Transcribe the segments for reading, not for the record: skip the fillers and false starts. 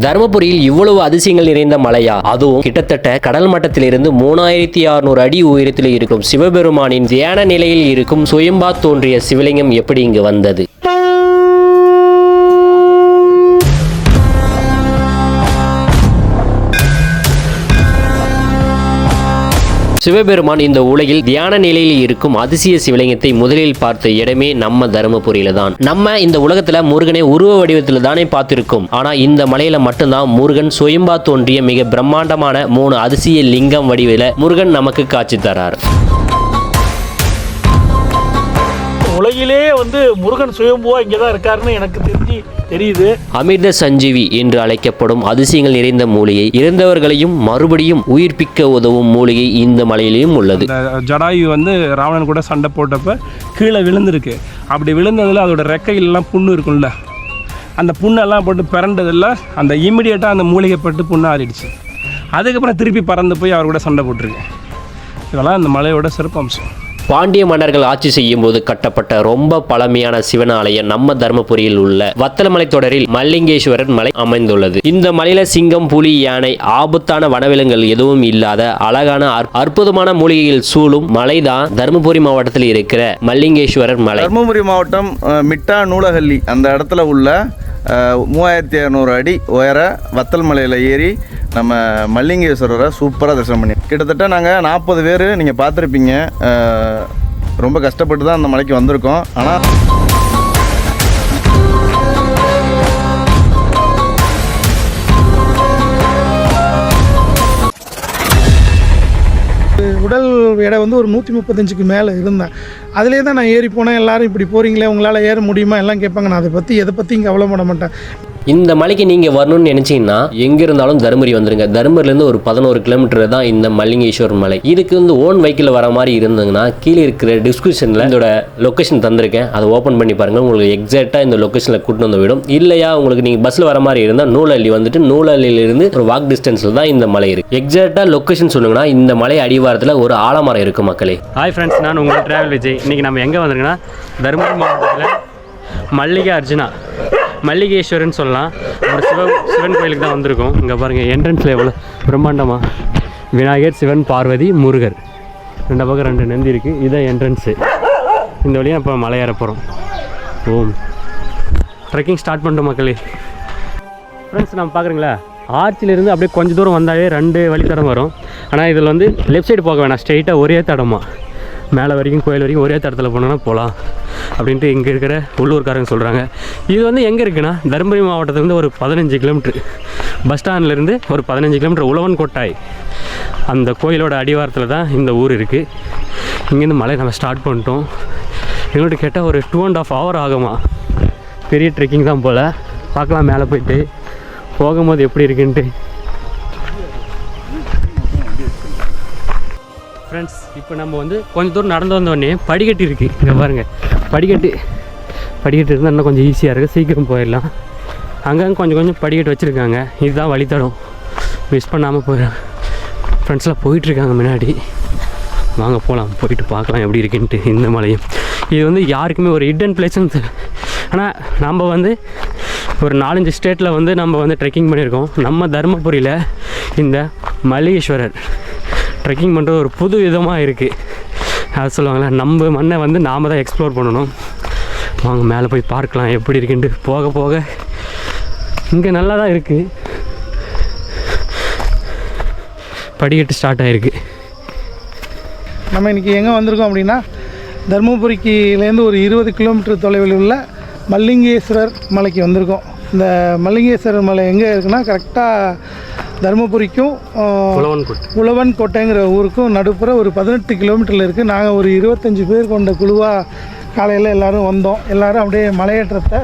தருமபுரியில் இவ்வளவு அதிசயங்கள் நிறைந்த மலையா? அதுவும் கிட்டத்தட்ட கடல் மட்டத்திலிருந்து 3600 அடி உயரத்தில் இருக்கும் சிவபெருமானின் தியான நிலையில் இருக்கும் சுயம்பா தோன்றிய சிவலிங்கம் எப்படி இங்கு வந்தது? சிவபெருமான் இந்த உலகில் தியான நிலையில் இருக்கும் அதிசய சிவலிங்கத்தை முதலில் பார்த்த இடமே நம்ம தருமபுரியில தான். நம்ம இந்த உலகத்துல முருகனை உருவ வடிவத்தில் தானே பார்த்திருக்கோம். ஆனா இந்த மலையில மட்டும்தான் முருகன் சுயம்பா தோன்றிய மிக பிரம்மாண்டமான 3 அதிசய லிங்கம் வடிவில முருகன் நமக்கு காட்சி தரார். உலகிலே முருகன் சுயம்புவா இங்கதான் இருக்காருன்னு எனக்கு தெரியுது. அமிர்த சஞ்சீவி என்று அழைக்கப்படும் அதிசயங்கள் நிறைந்த மூலிகை, இறந்தவர்களையும் மறுபடியும் உயிர்ப்பிக்க உதவும் மூலிகை இந்த மலையிலும் உள்ளது. ஜடாயு ராவணன் கூட சண்டை போட்டப்ப கீழே விழுந்திருக்கு. அப்படி விழுந்ததில் அதோட ரெக்கையிலலாம் புண்ணு இருக்கும்ல, அந்த புண்ணெல்லாம் போட்டு பிறண்டதில் அந்த இமிடியேட்டாக அந்த மூலிகை பட்டு புண்ணு ஆறிடுச்சு. அதுக்கப்புறம் திருப்பி பறந்து போய் அவர் கூட சண்டை போட்டிருக்கு. இதெல்லாம் அந்த மலையோட சிறப்பம்சம். பாண்டிய மன்னர்கள் ஆட்சி செய்யும் போது கட்டப்பட்ட ரொம்ப பழமையான சிவன் ஆலயம் நம்ம தர்மபுரியில் உள்ள வத்தலமலை தொடரில் மல்லிங்கேஸ்வரர் மலை அமைந்துள்ளது. இந்த மலையில சிங்கம், புலி, யானை, ஆபத்தான வனவிலங்குகள் எதுவும் இல்லாத அழகான அற்புதமான மூலிகைகள் சூழும் மலைதான் தர்மபுரி மாவட்டத்தில் இருக்கிற மல்லிங்கேஸ்வரர் மலை. தர்மபுரி மாவட்டம் மிட்டா நூலகல்லி அந்த இடத்துல உள்ள 3600 அடி உயர வத்தல் மலையில் ஏறி நம்ம மல்லிங்கேஸ்வரரை சூப்பராக தரிசனம் பண்ணி கிட்டத்தட்ட நாங்கள் 40 பேர் நீங்கள் பார்த்துருப்பீங்க. ரொம்ப கஷ்டப்பட்டு தான் அந்த மலைக்கு வந்திருக்கோம். ஆனால் உடல் எடை ஒரு 135க்கு மேலே இருந்தேன். அதிலே தான் நான் ஏறி போனேன். எல்லோரும் இப்படி போகிறீங்களே, உங்களால் ஏற முடியுமா எல்லாம் கேட்பாங்க. நான் எதை பற்றி இங்கே கவலைப்பட மாட்டேன். இந்த மலைக்கு நீங்கள் வரணும்னு நினச்சிங்கன்னா எங்கே இருந்தாலும் தருமபுரி வந்துருங்க. தருமபுரிலேருந்து ஒரு 11 கிலோமீட்டர் தான் இந்த மல்லிங்கேஸ்வரர் மலை. இதுக்கு ஓன் வெஹிக்கிள் வர மாதிரி இருந்ததுன்னா கீழே இருக்கிற டிஸ்கிரிப்ஷனில் இதோட லொக்கேஷன் தந்திருக்கேன். அதை ஓப்பன் பண்ணி பாருங்கள். உங்களுக்கு எக்ஸாக்டாக இந்த லொக்கேஷனில் கூட்டு வந்து விடும். இல்லையா உங்களுக்கு நீங்கள் பஸ்ஸில் வர மாதிரி இருந்தால் நூலள்ளி நூலள்ளியிலிருந்து ஒரு வாக் டிஸ்டன்ஸில் தான் இந்த மலை இருக்குது. எக்ஸாக்டாக லொக்கேஷன் சொன்னீங்கன்னா இந்த மலை அடிவாரத்தில் ஒரு ஆலமரம் இருக்குது மக்களே. ஹாய் ஃப்ரெண்ட்ஸ், நான் உங்கள் டிராவல் விஜய். இன்றைக்கி நம்ம எங்கே வந்திருக்கோன்னா தருமபுரி மாவட்டத்தில் மல்லிகேஸ்வரன் சொல்லலாம் ஒரு சிவன் கோயிலுக்கு தான் வந்திருக்கோம். இங்கே பாருங்கள், என்ட்ரன்ஸில் எவ்வளோ பிரம்மாண்டமாக விநாயகர், சிவன், பார்வதி, முருகர் 2 பக்கம் 2 நந்தி இருக்குது. இதுதான் என்ட்ரன்ஸு. இந்த வழியாக இப்போ மலை ஏற போகிறோம். ஓம் ட்ரெக்கிங் ஸ்டார்ட் பண்ணிட்டோம் மக்களே. ஃப்ரெண்ட்ஸ், நம்ம பார்க்குறீங்களா, ஆர்ச்சிலேருந்து அப்படியே கொஞ்சம் தூரம் வந்தாலே 2 வழித்தடம் வரும். ஆனால் இதில் லெஃப்ட் சைடு போக வேணாம், ஸ்ட்ரெயிட்டாக ஒரே தடமா மேலே வரைக்கும் கோயில் வரைக்கும் ஒரே தடத்தில் போனோன்னா போகலாம் அப்படின்ட்டு இங்கே இருக்கிற உள்ளூர்காரங்க சொல்கிறாங்க. இது எங்கே இருக்குன்னா தருமபுரி மாவட்டத்துலேருந்து ஒரு 15 கிலோமீட்டர், பஸ் ஸ்டாண்ட்லேருந்து ஒரு 15 கிலோமீட்டர் உழவன் கோட்டாய் அந்த கோயிலோட அடிவாரத்தில் தான் இந்த ஊர் இருக்குது. இங்கேருந்து மலை நம்ம ஸ்டார்ட் பண்ணிட்டோம். எங்கள்கிட்ட கேட்டால் ஒரு 2.5 hour ஆகுமா. பெரிய ட்ரெக்கிங் தான் போல். பார்க்கலாம் மேலே போயிட்டு போகும்போது எப்படி இருக்குன்ட்டு. ஃப்ரெண்ட்ஸ், இப்போ நம்ம கொஞ்சம் தூரம் நடந்து வந்தோடனே படிக்கட்டு இருக்குது. இங்கே பாருங்கள், படிக்கட்டு இருந்தால் இன்னும் கொஞ்சம் ஈஸியாக இருக்குது, சீக்கிரம் போயிடலாம். அங்கங்கே கொஞ்சம் படிக்கட்டு வச்சுருக்காங்க. இதுதான் வழித்தடம், மிஸ் பண்ணாமல் போயிடலாம். ஃப்ரெண்ட்ஸ்லாம் போயிட்டுருக்காங்க முன்னாடி. வாங்க போகலாம், போயிட்டு பார்க்கலாம் எப்படி இருக்குன்ட்டு இந்த மலையும். இது யாருக்குமே ஒரு ஹிடன் பிளேஸ்ன்னு. ஆனால் நம்ம ஒரு 4-5 ஸ்டேட்டில் நம்ம ட்ரெக்கிங் பண்ணியிருக்கோம். நம்ம தருமபுரியில் இந்த மல்லிகேஸ்வரர் ட்ரெக்கிங் பண்ணுறது ஒரு புது விதமாக இருக்குது. அது சொல்லுவாங்களே, நம்ம மண்ணை நாம் தான் எக்ஸ்ப்ளோர் பண்ணணும். வாங்க மேலே போய் பார்க்கலாம் எப்படி இருக்குன்ட்டு. போக போக இங்கே நல்லா தான் இருக்குது. படிக்கட்டு ஸ்டார்ட் ஆகிருக்கு. நம்ம இன்றைக்கி எங்கே வந்திருக்கோம் அப்படின்னா, தருமபுரிக்குலேருந்து ஒரு 20 கிலோமீட்டர் தொலைவில் உள்ள மல்லிங்கேஸ்வரர் மலைக்கு வந்திருக்கோம். இந்த மல்லிங்கேஸ்வரர் மலை எங்கே இருக்குன்னா, கரெக்டாக தருமபுரிக்கும் உழவன் கோட்டைங்கிற ஊருக்கும் நடுப்புற ஒரு 18 கிலோமீட்டரில் இருக்குது. நாங்கள் ஒரு 25 பேர் கொண்ட குழுவாக காலையில் எல்லோரும் வந்தோம். எல்லோரும் அப்படியே மலையேற்றத்தை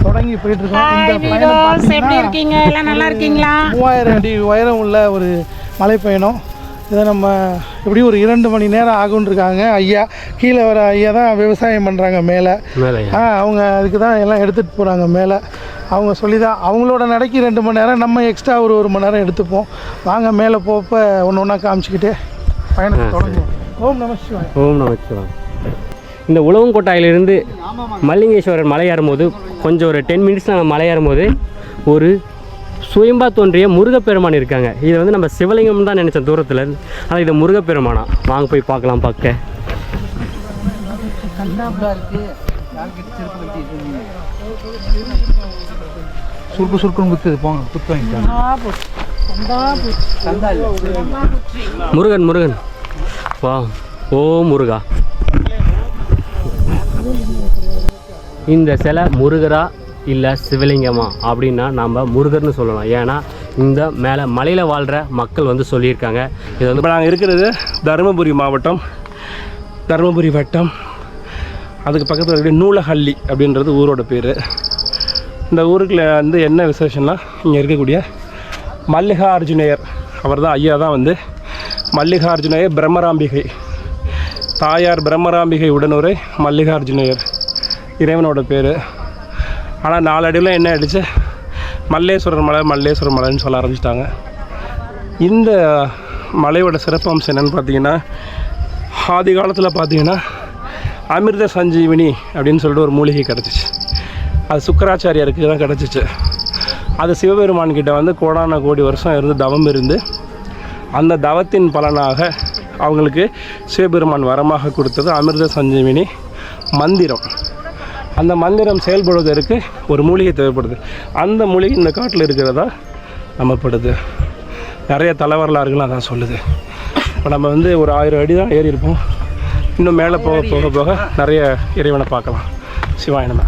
தொடங்கி போயிட்டுருக்கோம். இந்த பயணம் 3000 அடி உயரம் உள்ள ஒரு மலைப்பயணம். இதை நம்ம எப்படியும் ஒரு 2 மணி நேரம் ஆகுன்ருக்காங்க ஐயா. கீழே வர ஐயா தான் விவசாயம் பண்ணுறாங்க மேலே. அவங்க அதுக்கு தான் எல்லாம் எடுத்துகிட்டு போகிறாங்க மேலே. அவங்க சொல்லி தான் அவங்களோட நடைக்கு 2 மணி நேரம், நம்ம எக்ஸ்ட்ரா ஒரு 1 மணி நேரம் எடுத்துப்போம். வாங்க மேலே போப்போ ஒன்று ஒன்றா காமிச்சிக்கிட்டே பயணத்தை தொடங்குவோம். ஓம் நமச்சிவாய். ஓம் நமச்சிவாய். இந்த உழவன்கோட்டாயிலிருந்து மல்லிங்கேஸ்வரர் மலை ஏறும்போது கொஞ்சம் ஒரு 10 மினிட்ஸ் நாங்கள் மலை ஏறும்போது ஒரு சுயம்பா தோன்றிய முருகப்பெருமான் இருக்காங்க. இதை வந்து நம்ம சிவலிங்கம் தான் நினச்சோம் தூரத்தில் இருந்து, ஆனால் இது முருகப்பெருமானா. வாங்க போய் பார்க்கலாம். பார்க்க சுருக்குன்னு குத்துது, போங்க குத்து வாங்கிட்டாங்க. முருகன் வா. ஓ முருகா. இந்த சிலை முருகரா இல்லை சிவலிங்கமா அப்படின்னா நம்ம முருகர்னு சொல்லலாம். ஏன்னா இந்த மேலே மலையில் வாழ்கிற மக்கள் வந்து சொல்லியிருக்காங்க. இது வந்து இப்போ நாங்கள் இருக்கிறது தருமபுரி மாவட்டம், தருமபுரி வட்டம், அதுக்கு பக்கத்தில் இருக்கிற நூலஹள்ளி அப்படின்றது ஊரோட பேர். இந்த ஊருக்குள்ள வந்து என்ன விசேஷம்னா, இங்கே இருக்கக்கூடிய மல்லிகார்ஜுனையர், அவர் தான் ஐயா தான் வந்து மல்லிகார்ஜுனையர் பிரம்மராம்பிகை, தாயார் பிரம்மராம்பிகை உடனுரை மல்லிகார்ஜுனையர் இறைவனோட பேர். ஆனால் நாளடைவில் என்ன ஆயிடுச்சு, மல்லேஸ்வரர் மலைன்னு சொல்ல ஆரம்பிச்சிட்டாங்க. இந்த மலையோட சிறப்பம்சம் என்னென்னு பார்த்தீங்கன்னா, ஆதி காலத்தில் பார்த்தீங்கன்னா அமிர்த சஞ்சீவினி அப்படின்னு சொல்லிட்டு ஒரு மூலிகை கிடச்சிச்சு. அது சுக்கராச்சாரியாருக்கு தான் கிடச்சிச்சு. அது சிவபெருமான்கிட்ட வந்து கோடான கோடி வருஷம் இருந்து தவம் இருந்து, அந்த தவத்தின் பலனாக அவங்களுக்கு சிவபெருமான் வரமாக கொடுத்தது அமிர்த சஞ்சீவினி மந்திரம். அந்த மந்திரம் செயல்படுவதற்கு ஒரு மூலிகை தேவைப்படுது. அந்த மூலிகை இந்த காட்டில் இருக்கிறதா நம்பப்படுது. நிறைய தலைவரலாறுகள் அதான் சொல்லுது. இப்போ நம்ம வந்து ஒரு 1000 அடி தான் ஏறி இருப்போம். இன்னும் மேலே போக நிறைய இறைவனை பார்க்கலாம். சிவாயனமா.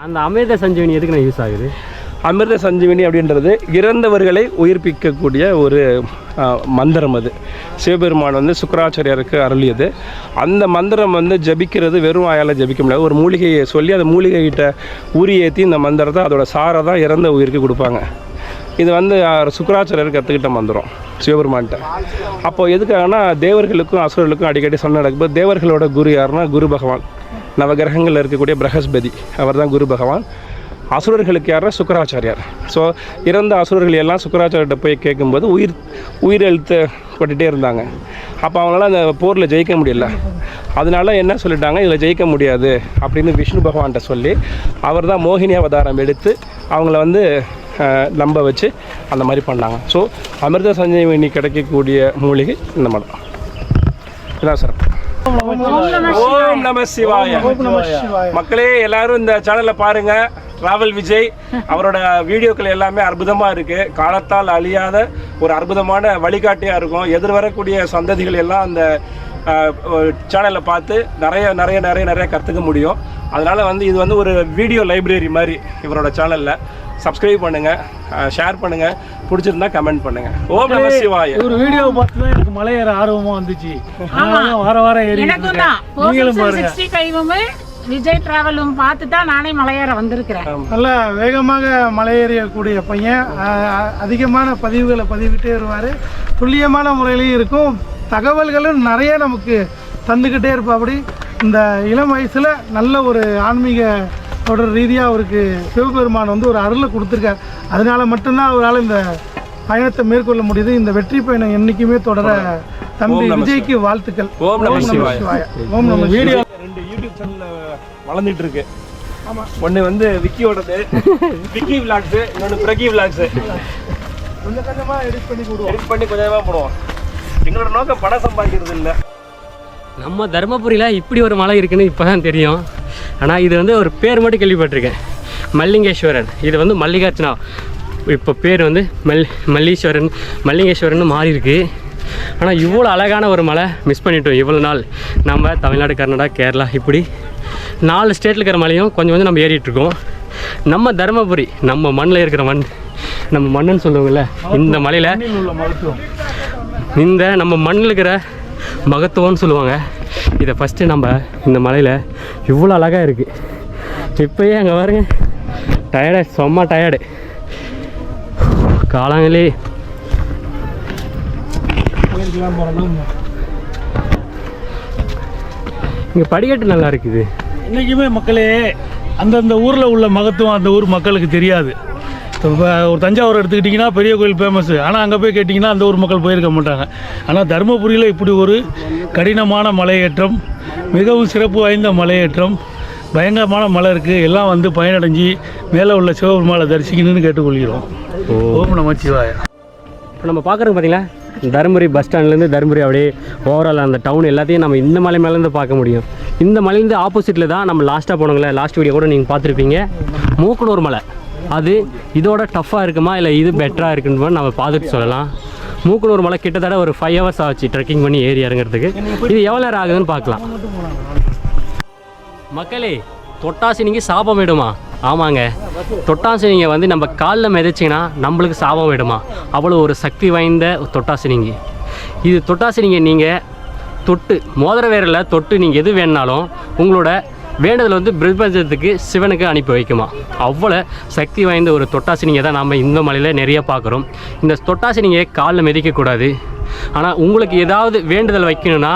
அந்த அமிர்த சஞ்சீவினி எதுக்கு நான் யூஸ் ஆகுது? அமிர்த சஞ்சீவினி அப்படின்றது இறந்தவர்களை உயிர்ப்பிக்கக்கூடிய ஒரு மந்திரம். அது சிவபெருமான் வந்து சுக்கராச்சாரியாருக்கு அருளியது. அந்த மந்திரம் வந்து ஜபிக்கிறது வெறும் வாயால் ஜபிக்க முடியாது. ஒரு மூலிகையை சொல்லி அந்த மூலிகைகிட்ட உரி ஏற்றி இந்த மந்திரத்தை, அதோட சாரை தான் இறந்த உயிருக்கு கொடுப்பாங்க. இது வந்து சுக்கராச்சாரியருக்கு கற்றுக்கிட்ட மந்திரம் சிவபெருமான்கிட்ட. அப்போது எதுக்காகனா, தேவர்களுக்கும் அசுரர்களுக்கும் அடிக்கடி சண்டை நடக்கும்போது தேவர்களோட குரு யாருன்னா குரு பகவான். நவகிரகங்களில் இருக்கக்கூடிய பிரகஸ்பதி, அவர் தான் குரு பகவான். அசுரர்களுக்கு யாரா சுக்கராச்சாரியார். ஸோ இறந்த அசுரர்கள் எல்லாம் சுக்கராச்சாரியர்கிட்ட போய் கேட்கும்போது உயிர் எழுத்தப்பட்டுகிட்டே இருந்தாங்க. அப்போ அவங்களால அந்த போரில் ஜெயிக்க முடியல. அதனால என்ன சொல்லிட்டாங்க, இதில் ஜெயிக்க முடியாது அப்படின்னு விஷ்ணு பகவான்கிட்ட சொல்லி, அவர் தான் மோகினி அவதாரம் எடுத்து அவங்கள வந்து நம்ப வச்சு அந்த மாதிரி பண்ணாங்க. ஸோ அமிர்த சஞ்சீவினி கிடைக்கக்கூடிய மூலிகை இந்த மாதிரி தான். இதான் சார். ஓம் நம சிவாய. மக்களே எல்லாரும் இந்த சேனலை பாருங்க. டிராவல் விஜய் அவரோட வீடியோக்கள் எல்லாமே அற்புதமாக இருக்குது. காலத்தால் அழியாத ஒரு அற்புதமான வழிகாட்டியாக இருக்கும். எதிர்வரக்கூடிய சந்ததிகள் எல்லாம் அந்த சேனலை பார்த்து நிறைய கற்றுக்க முடியும். அதனால் வந்து இது வந்து ஒரு வீடியோ லைப்ரரி மாதிரி இவரோட சேனலில். சப்ஸ்கிரைப் பண்ணுங்கள், ஷேர் பண்ணுங்கள், பிடிச்சிருந்தா கமெண்ட் பண்ணுங்கள். ஓம் நம சிவாய. ஒரு வீடியோ பார்த்து தான் எனக்கு மலை ஏற ஆர்வமாக வந்துச்சு. வாரம் ஏறி நீங்களும் பாருங்க. விஜய் டிராவலும் பார்த்து தான் நானே மலையேற வந்திருக்கிறேன். நல்லா வேகமாக மலையேறக்கூடிய பையன், அதிகமான பதிவுகளை பதிவிட்டே வருவார். துல்லியமான முறையிலையும் இருக்கும். தகவல்களும் நிறைய நமக்கு தந்துக்கிட்டே இருப்பா. அப்படி இந்த இளம் வயசில் நல்ல ஒரு ஆன்மீக தொடர் ரீதியாக அவருக்கு சிவபெருமான் வந்து ஒரு அருளை கொடுத்துருக்கார். அதனால மட்டும்தான் அவரால் இந்த பயணத்தை மேற்கொள்ள முடியுது. இந்த வெற்றி பயணம் என்றைக்குமே தொடர தம்பி விஜய்க்கு வாழ்த்துக்கள். ஓம் நம சிவாய. ஓம் நம வீடியோ 2 யூடியூப் சேனல்ல வளர்ந்துட்டு இருக்கு. ஆமாம், ஒன்று வந்து விக்கியோடது, விக்கி விளாக்ஸு, இன்னொன்று பிரகி விளாக்ஸு. கொஞ்சமாக எடிட் பண்ணி கொஞ்சமாக போடுவோம். எங்களோட நோக்கம் படம் சம்பாதிக்கிறது இல்லை. நம்ம தருமபுரியில் இப்படி ஒரு மலை இருக்குன்னு இப்போ தான் தெரியும். ஆனால் இது வந்து ஒரு பேர் மட்டும் கேள்விப்பட்டிருக்கேன், மல்லிங்கேஸ்வரன். இது வந்து மல்லிகார்ஜுனா, இப்போ பேர் வந்து மல்லிங்கேஸ்வரன் மாறி இருக்கு. ஆனால் இவ்வளோ அழகான ஒரு மலை மிஸ் பண்ணிட்டோம் இவ்வளோ நாள். நம்ம தமிழ்நாடு, கர்நாடகா, கேரளா இப்படி 4 ஸ்டேட்டில் இருக்கிற மலையும் கொஞ்சம் நம்ம ஏறிட்டுருக்கோம். நம்ம தருமபுரி, நம்ம மண்ணில் இருக்கிற நம்ம மண்ணுன்னு சொல்லுவோங்கள்ல, இந்த மலையில் இந்த நம்ம மண்ணில் இருக்கிற மகத்துவம்னு சொல்லுவாங்க. இதை ஃபஸ்ட்டு நம்ம இந்த மலையில் இவ்வளோ அழகாக இருக்குது. இப்போயே அங்கே பாருங்க, டயர்டு, செம்ம டயர்டு. காலங்களே இங்கே படிக்கட்டு நல்லா இருக்குது. இன்றைக்குமே மக்களே அந்தந்த ஊரில் உள்ள மகத்துவம் அந்த ஊர் மக்களுக்கு தெரியாது. இப்போ ஒரு தஞ்சாவூர் எடுத்துக்கிட்டிங்கன்னா பெரிய கோயில் ஃபேமஸ்ஸு. ஆனால் அங்கே போய் கேட்டிங்கன்னா அந்த ஊர் மக்கள் போயிருக்க மாட்டாங்க. ஆனால் தருமபுரியில் இப்படி ஒரு கடினமான மலையேற்றம், மிகவும் சிறப்பு வாய்ந்த மலையேற்றம், பயங்கரமான மலை இருக்குது. எல்லாம் வந்து பயனடைஞ்சு மேலே உள்ள சிவபெருமாளை தரிசிக்கணும்னு கேட்டுக்கொள்கிறோம். ஓம் நமச்சிவாய. இப்போ நம்ம பார்க்குறோங்க பார்த்தீங்களா, தருமபுரி பஸ் ஸ்டாண்ட்லேருந்து தருமபுரி அப்படியே ஓவரால் அந்த டவுன் எல்லாத்தையும் நம்ம இந்த மலை மேலேருந்து பார்க்க முடியும். இந்த மலையிலேருந்து ஆப்போசிட்டில் தான் நம்ம லாஸ்ட்டாக போனோங்களே, லாஸ்ட் வீடியோ கூட நீங்கள் பார்த்துருப்பீங்க, மூக்கனூர் மலை. அது இதோட டஃப்பாக இருக்குமா இல்லை இது பெட்டராக இருக்குன்னு நம்ம பார்த்துட்டு சொல்லலாம். மூக்கனூர் மலை கிட்டத்தட்ட ஒரு 5 hours ஆச்சு ட்ரெக்கிங் பண்ணி ஏறி இறங்குறதுக்கு. இது எவ்வளோ நேரம் ஆகுதுன்னு பார்க்கலாம். மக்களே, தொட்டாசினிக்கு சாபம் விடுமா? ஆமாங்க, தொட்டாசினிங்க வந்து நம்ம காலில் மிதிச்சிங்கன்னா நம்மளுக்கு சாபம் விடுமா? அவ்வளோ ஒரு சக்தி வாய்ந்த தொட்டாசினிங்க இது. தொட்டாசினிங்க நீங்கள் தொட்டு மோதிர வேரில் தொட்டு நீங்கள் எது வேணுனாலும் உங்களோட வேண்டுதல் வந்து பிரபஞ்சத்துக்கு சிவனுக்கு அனுப்பி வைக்குமா? அவ்வளோ சக்தி வாய்ந்த ஒரு தொட்டாசினிங்க தான் நம்ம இந்த மலையில் நிறைய பார்க்குறோம். இந்த தொட்டாசினிங்க காலில் மிதிக்கக்கூடாது. ஆனால் உங்களுக்கு ஏதாவது வேண்டுதல் வைக்கணும்னா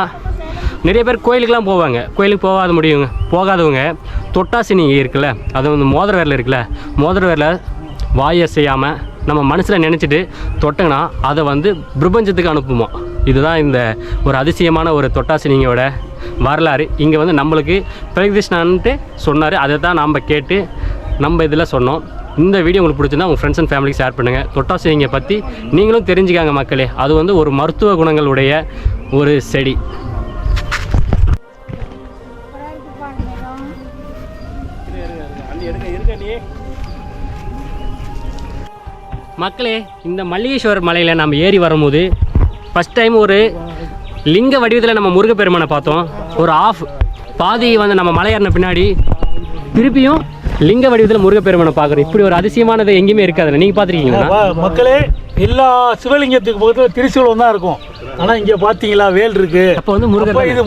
நிறைய பேர் கோயிலுக்கெலாம் போவாங்க. கோயிலுக்கு போகாதவங்க தொட்டாசினிங்க இருக்குல்ல, அது வந்து மோதிர வேரில் இருக்குல்ல, மோதிர வேரில் வாயை செய்யாமல் நம்ம மனசில் நினச்சிட்டு தொட்டங்கன்னா அதை வந்து பிரபஞ்சத்துக்கு அனுப்புமா. இதுதான் இந்த ஒரு அதிசயமான ஒரு தொட்டாசினிங்களோட வரலாறு. இங்கே வந்து நம்மளுக்கு பிரகதீஷ்ணான்ட்டு சொன்னார், அதை தான் நாம் கேட்டு நம்ம இதில் சொன்னோம். இந்த வீடியோ உங்களுக்கு பிடிச்சிருந்தா உங்கள் ஃப்ரெண்ட்ஸ் அண்ட் ஃபேமிலிக்கு ஷேர் பண்ணுங்கள். தொட்டாசினிங்க பற்றி நீங்களும் தெரிஞ்சுக்காங்க மக்களே. அது வந்து ஒரு மருத்துவ குணங்களுடைய ஒரு செடி. மக்களே, இந்த மல்லிகேஸ்வரர் மலையில் நம்ம ஏறி வரும்போது ஃபஸ்ட் டைம் ஒரு லிங்க வடிவத்தில் நம்ம முருகப்பெருமானை பார்த்தோம். ஒரு பாதி வந்து நம்ம மலை ஏறின பின்னாடி திருப்பியும் லிங்க வடிவத்தில் முருகப்பெருமானை பார்க்குறோம். இப்படி ஒரு அதிசயமானது எங்கேயுமே இருக்காதுல்ல, நீங்கள் பார்த்துருக்கீங்களா? மக்களே, எல்லா சிவலிங்கத்துக்கு பக்கத்தில் திரிசூலம் தான் இருக்கும். ஆனால் இங்கே பார்த்தீங்களா வேல் இருக்கு. அப்போ வந்து இது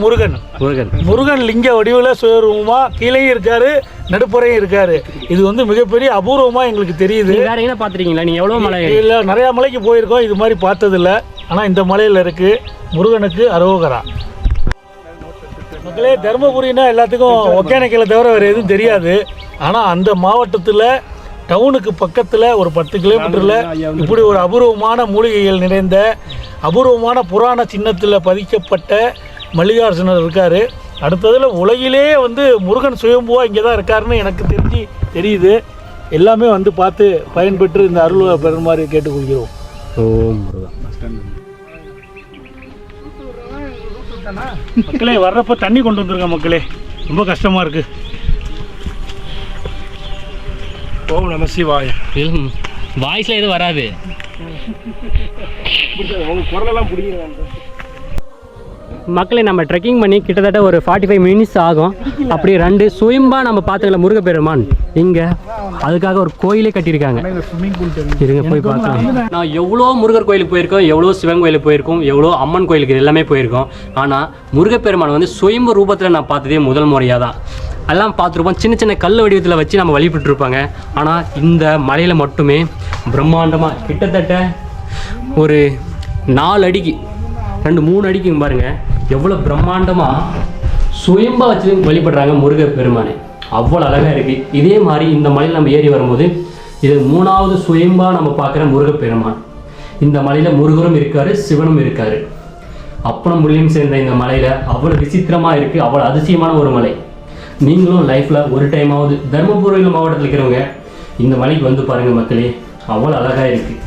முருகன் லிங்க வடிவில் சுயரூபமாக கீழேயும் இருக்காரு, நடுப்புறையும் இருக்காரு. இது வந்து மிகப்பெரிய அபூர்வமாக எங்களுக்கு தெரியுது. வேற என்ன பார்த்துருக்கீங்களா? நீங்கள் எவ்வளோ மலை? இல்லை, நிறையா மலைக்கு போயிருக்கோம், இது மாதிரி பார்த்ததில்ல. ஆனால் இந்த மலையில் இருக்குது. முருகனுக்கு அரோகரா. மக்களே, தருமபுரினா எல்லாத்துக்கும் ஒகேனக்கலை தவிர வேறு எதுவும் தெரியாது. ஆனால் அந்த மாவட்டத்தில் டவுனுக்கு பக்கத்தில் ஒரு 10 கிலோமீட்டரில் இப்படி ஒரு அபூர்வமான மூலிகைகள் நிறைந்த அபூர்வமான புராண சின்னத்தில் பதிக்கப்பட்ட மல்லிகார்ஜுனர் இருக்கார். அடுத்ததில் உலகிலே வந்து முருகன் சுயம்புவாக இங்கே தான் இருக்காருன்னு எனக்கு தெரியுது. எல்லாமே வந்து பார்த்து பயன்பெற்று இந்த அருள் பெறுமாறு கேட்டுக்கொள்கிறோம். ஓம் முருகா. மக்களே, வர்றப்போ தண்ணி கொண்டு வந்துருங்க மக்களே, ரொம்ப கஷ்டமாக இருக்குது. ஓம் நம சிவாய. வாய்ஸில் எதுவும் வராது. குரலெல்லாம் பிடிக்கிறேன். மக்களை நம்ம ட்ரெக்கிங் பண்ணி கிட்டத்தட்ட ஒரு 45 minutes ஆகும். அப்படி 2 சுயம்பாக நம்ம பார்த்துக்கல முருகப்பெருமான் இங்கே அதுக்காக ஒரு கோயிலே கட்டியிருக்காங்க. இருங்க போய் பார்க்கலாம். நான் எவ்வளோ முருகர் கோயிலுக்கு போயிருக்கோம், எவ்வளோ சிவன் கோயிலுக்கு போயிருக்கோம், எவ்வளோ அம்மன் கோயிலுக்கு எல்லாமே போயிருக்கோம். ஆனால் முருகப்பெருமான் வந்து சுயம்பு ரூபத்தில் நான் பார்த்ததே முதல் முறையாக தான். எல்லாம் பார்த்துருப்போம், சின்ன சின்ன கல் வடிவத்தில் வச்சு நம்ம வழிபட்டுருப்பாங்க. ஆனால் இந்த மலையில் மட்டுமே பிரம்மாண்டமாக கிட்டத்தட்ட ஒரு 4 அடிக்கு 2-3 அடிக்கு பாருங்கள் எவ்வளோ பிரம்மாண்டமாக சுயம்பா வச்சு வழிபடுறாங்க முருகப்பெருமானை. அவ்வளோ அழகாக இருக்குது. இதே மாதிரி இந்த மலையில் நம்ம ஏறி வரும்போது இது 3வது சுயம்பா நம்ம பார்க்குற முருகப்பெருமான். இந்த மலையில் முருகரும் இருக்கார், சிவனும் இருக்கார். அப்பனும் முள்ளியும் சேர்ந்த இந்த மலையில் அவ்வளோ விசித்திரமாக இருக்குது. அவ்வளோ அதிசயமான ஒரு மலை. நீங்களும் லைஃப்பில் ஒரு டைமாவது தருமபுரி மாவட்டத்தில் இருக்கிறவங்க இந்த மலைக்கு வந்து பாருங்கள் மக்களே, அவ்வளோ அழகாக இருக்குது.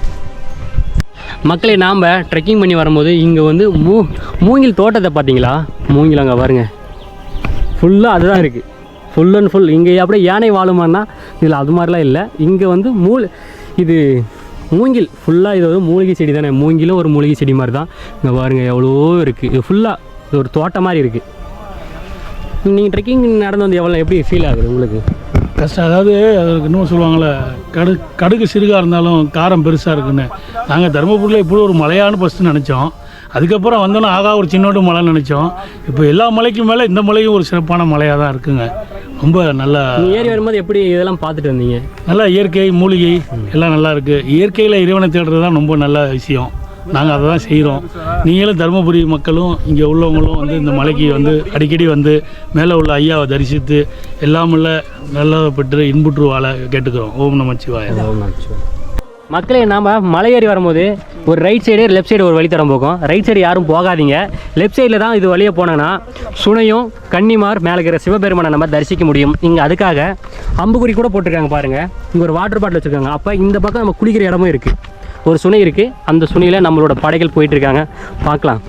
மக்களே, நாம் ட்ரெக்கிங் பண்ணி வரும்போது இங்கே வந்து மூங்கில் தோட்டத்தை பார்த்தீங்களா? மூங்கில் அங்கே பாருங்கள், ஃபுல்லாக அதுதான் இருக்குது. Full and full. இங்கே அப்படியே யானை வாழுமான்னா இதில் அது மாதிரிலாம் இல்லை. இங்கே வந்து இது மூங்கில் ஃபுல்லாக. இது வந்து மூலிகை செடி தானே, மூங்கிலும் ஒரு மூலிகை செடி மாதிரி தான். இங்கே பாருங்கள் எவ்வளோ இருக்குது. இது ஃபுல்லாக இது ஒரு தோட்டம் மாதிரி இருக்குது. நீங்கள் ட்ரெக்கிங் நடந்து வந்து எப்படி ஃபீல் ஆகுது உங்களுக்கு? கஷ்டம். அதாவது அதுக்கு இன்னும் சொல்லுவாங்களே, கடுகு சிறுகாக இருந்தாலும் காரம் பெருசாக இருக்குன்னு. நாங்கள் தருமபுரியில் இப்படி ஒரு மலையானு ஃபஸ்ட்டு நினச்சோம். அதுக்கப்புறம் வந்தோன்னா ஆகா ஒரு சின்னோடு மலை நினச்சோம். இப்போ எல்லா மலைக்கும் மேலே இந்த மலையும் ஒரு சிறப்பான மலையாக தான் இருக்குங்க. ரொம்ப நல்லா ஏறி வரும்போது எப்படி இதெல்லாம் பார்த்துட்டு வந்தீங்க? நல்லா இயற்கை மூலிகை எல்லாம் நல்லா இருக்குது. இயற்கையில் இறைவனை தேடுறது தான் ரொம்ப நல்ல விஷயம். நாங்கள் அதை தான் செய்கிறோம். நீங்களும் தருமபுரி மக்களும் இங்கே உள்ளவங்களும் வந்து இந்த மலைக்கு வந்து அடிக்கடி வந்து மேலே உள்ள ஐயாவை தரிசித்து எல்லாமுள்ள நல்லதை பெற்று இன்புற்று வாழ கேட்டுக்கிறோம். ஓம் நமச்சிவாய. ஓம் நமச்சிவாய. மக்களே நாம் மலை ஏறி வரும்போது ஒரு ரைட் சைடு லெஃப்ட் சைடு ஒரு வழித்தடம் போகும். ரைட் சைடு யாரும் போகாதீங்க. லெஃப்ட் சைடில் தான் இது வழியே போனோன்னா சுனையும் கன்னிமார் மேலே இருக்கிற சிவபெருமானை நம்ம தரிசிக்க முடியும். இங்கே அதுக்காக அம்புக்குறி கூட போட்டிருக்காங்க பாருங்கள். இங்கே ஒரு வாட்டர் பாட்டில் வச்சுருக்காங்க. அப்போ இந்த பக்கம் நம்ம குளிக்கிற இடமும் இருக்குது. ஒரு சுனை இருக்குது. அந்த சுனையில் நம்மளோட படைகள் போயிட்டுருக்காங்க. பார்க்கலாம்.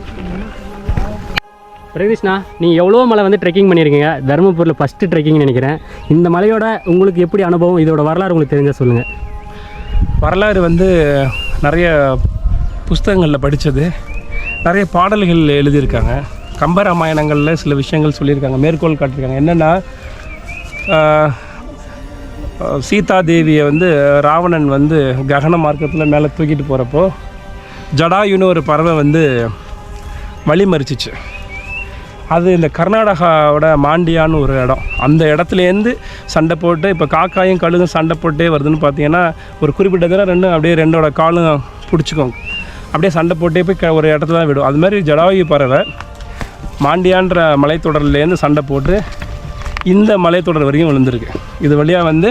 பிரகிருஷ்ணா, நீங்கள் எவ்வளோ மலை வந்து ட்ரெக்கிங் பண்ணியிருக்கீங்க. தருமபுரியில் ஃபஸ்ட்டு ட்ரெக்கிங் நினைக்கிறேன். இந்த மலையோட உங்களுக்கு எப்படி அனுபவம், இதோட வரலாறு உங்களுக்கு தெரிஞ்சால் சொல்லுங்கள். வரலாறு வந்து நிறைய புஸ்தகங்களில் படித்தது, நிறைய பாடல்கள் எழுதியிருக்காங்க. கம்பராமாயணங்களில் சில விஷயங்கள் சொல்லியிருக்காங்க, மேற்கோள் காட்டியிருக்காங்க. என்னென்னா சீதா தேவியை வந்து ராவணன் வந்து ககன மார்க்கத்தில் மேலே தூக்கிட்டு போகிறப்போ ஜடாயுன்னு ஒரு பறவை வந்து வழிமறிச்சிச்சு. அது இந்த கர்நாடகாவோட மாண்டியான்னு ஒரு இடம். அந்த இடத்துலேருந்து சண்டை போட்டு இப்போ காக்காயும் கழுகும் சண்டை போட்டே வருதுன்னு பார்த்தீங்கன்னா ஒரு குறிப்பிட்ட தடவை ரெண்டோட காலும் பிடிச்சிக்கும். அப்படியே சண்டை போட்டே போய் ஒரு இடத்துல தான் விடும். அது மாதிரி ஜடாயு பறவை மாண்டியான்ற மலைத்தொடர்லேருந்து சண்டை போட்டு இந்த மலைத்தொடர் வரைக்கும் விழுந்திருக்கு. இது வழியாக வந்து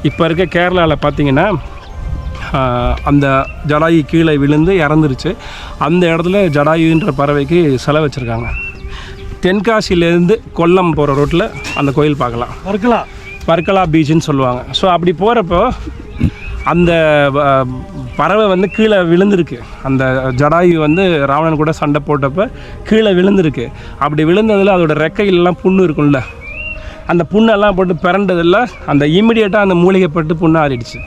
இப்போ இருக்க கேரளாவில் பார்த்தீங்கன்னா அந்த ஜடாயு கீழே விழுந்து இறந்துருச்சு. அந்த இடத்துல ஜடாயுன்ற பறவைக்கு சிலை வச்சுருக்காங்க. தென்காசியிலேருந்து கொல்லம் போகிற ரோட்டில் அந்த கோயில் பார்க்கலாம். வர்க்கலா பீச்சுன்னு சொல்லுவாங்க. ஸோ அப்படி போகிறப்போ அந்த பறவை வந்து கீழே விழுந்திருக்கு. அந்த ஜடாயு வந்து ராவணன் கூட சண்டை போட்டப்போ கீழே விழுந்திருக்கு. அப்படி விழுந்ததில் அதோட ரெக்கையிலலாம் புண்ணு இருக்கும்ல, அந்த புண்ணெல்லாம் போட்டு பிறண்டதில் அந்த இம்மிடியேட்டாக அந்த மூலிகைப்பட்டு புண்ணு ஆறிடுச்சு.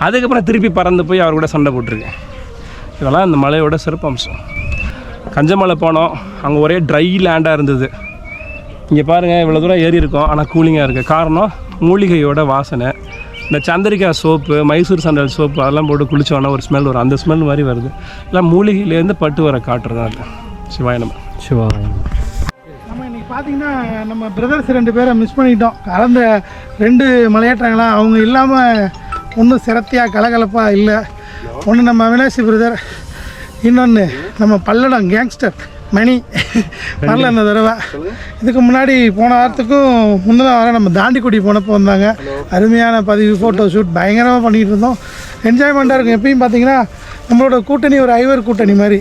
அதுக்கப்புறம் திருப்பி பறந்து போய் அவர் கூட சண்டை போட்டிருக்கு. இதெல்லாம் அந்த மலையோட சிறப்பம்சம். கஞ்சமலை போனோம். அங்கே ஒரே ட்ரை லேண்டாக இருந்தது. இங்கே பாருங்கள், இவ்வளோ தூரம் ஏறி இருக்கோம், ஆனால் கூலிங்காக இருக்குது. காரணம் மூலிகையோட வாசனை. இந்த Chandrika soap, Mysore sandal soap அதெல்லாம் போட்டு குளித்தோன்னா ஒரு ஸ்மெல் வரும். அந்த ஸ்மெல் மாதிரி வருது. எல்லாம் மூலிகையிலேருந்து பட்டு வர காட்டுறது தான் அது. சிவாயனம். நம்ம இன்றைக்கி பார்த்தீங்கன்னா நம்ம பிரதர்ஸ் 2 பேரை மிஸ் பண்ணிட்டோம். கலந்த 2 மலையேற்றங்களாம் அவங்க இல்லாமல் ஒன்றும் சிரத்தையாக கலகலப்பாக இல்லை. ஒன்று நம்ம அவினாசி பிரதர், இன்னொன்று நம்ம பல்லடம் கேங்ஸ்டர் மணி வரல இந்த தடவை. இதுக்கு முன்னாடி போன வாரத்துக்கும் முந்தின வாரம் நம்ம தாண்டிக்குடி போனப்போ வந்தாங்க. அருமையான பதிவு, ஃபோட்டோ ஷூட் பயங்கரமாக பண்ணிகிட்டு இருந்தோம். என்ஜாய்மெண்ட்டாக இருக்கும். எப்பயும் பார்த்தீங்கன்னா நம்மளோட கூட்டணி ஒரு ஐவர் கூட்டணி மாதிரி.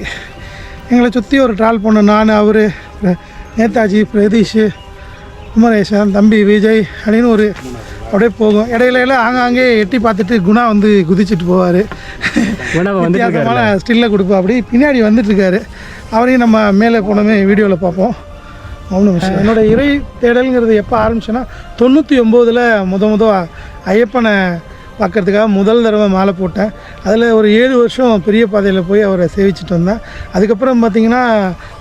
எங்களை சுற்றி ஒரு ட்ராவல் பண்ணோம். நான், அவர், நேதாஜி, பிரதீஷ், குமரேசன், தம்பி விஜய் அப்படின்னு ஒரு அப்படியே போகும். இடையில ஆங்காங்கே எட்டி பார்த்துட்டு குணா வந்து குதிச்சுட்டு போவார். வித்தியாசமான ஸ்டில்லை கொடுப்போம். அப்படி பின்னாடி வந்துட்டுருக்காரு. அவரையும் நம்ம மேலே போனோமே வீடியோவில் பார்ப்போம். அவ்வளோ விஷயம். என்னோடய இறை தேடலுங்கிறது எப்போ ஆரம்பிச்சேன்னா 99 ஐயப்பனை பார்க்குறதுக்காக முதல் தடவை மாலை போட்டேன். அதில் ஒரு 7 வருஷம் பெரிய பாதையில் போய் அவரை சேவிச்சுட்டு வந்தேன். அதுக்கப்புறம் பார்த்திங்கன்னா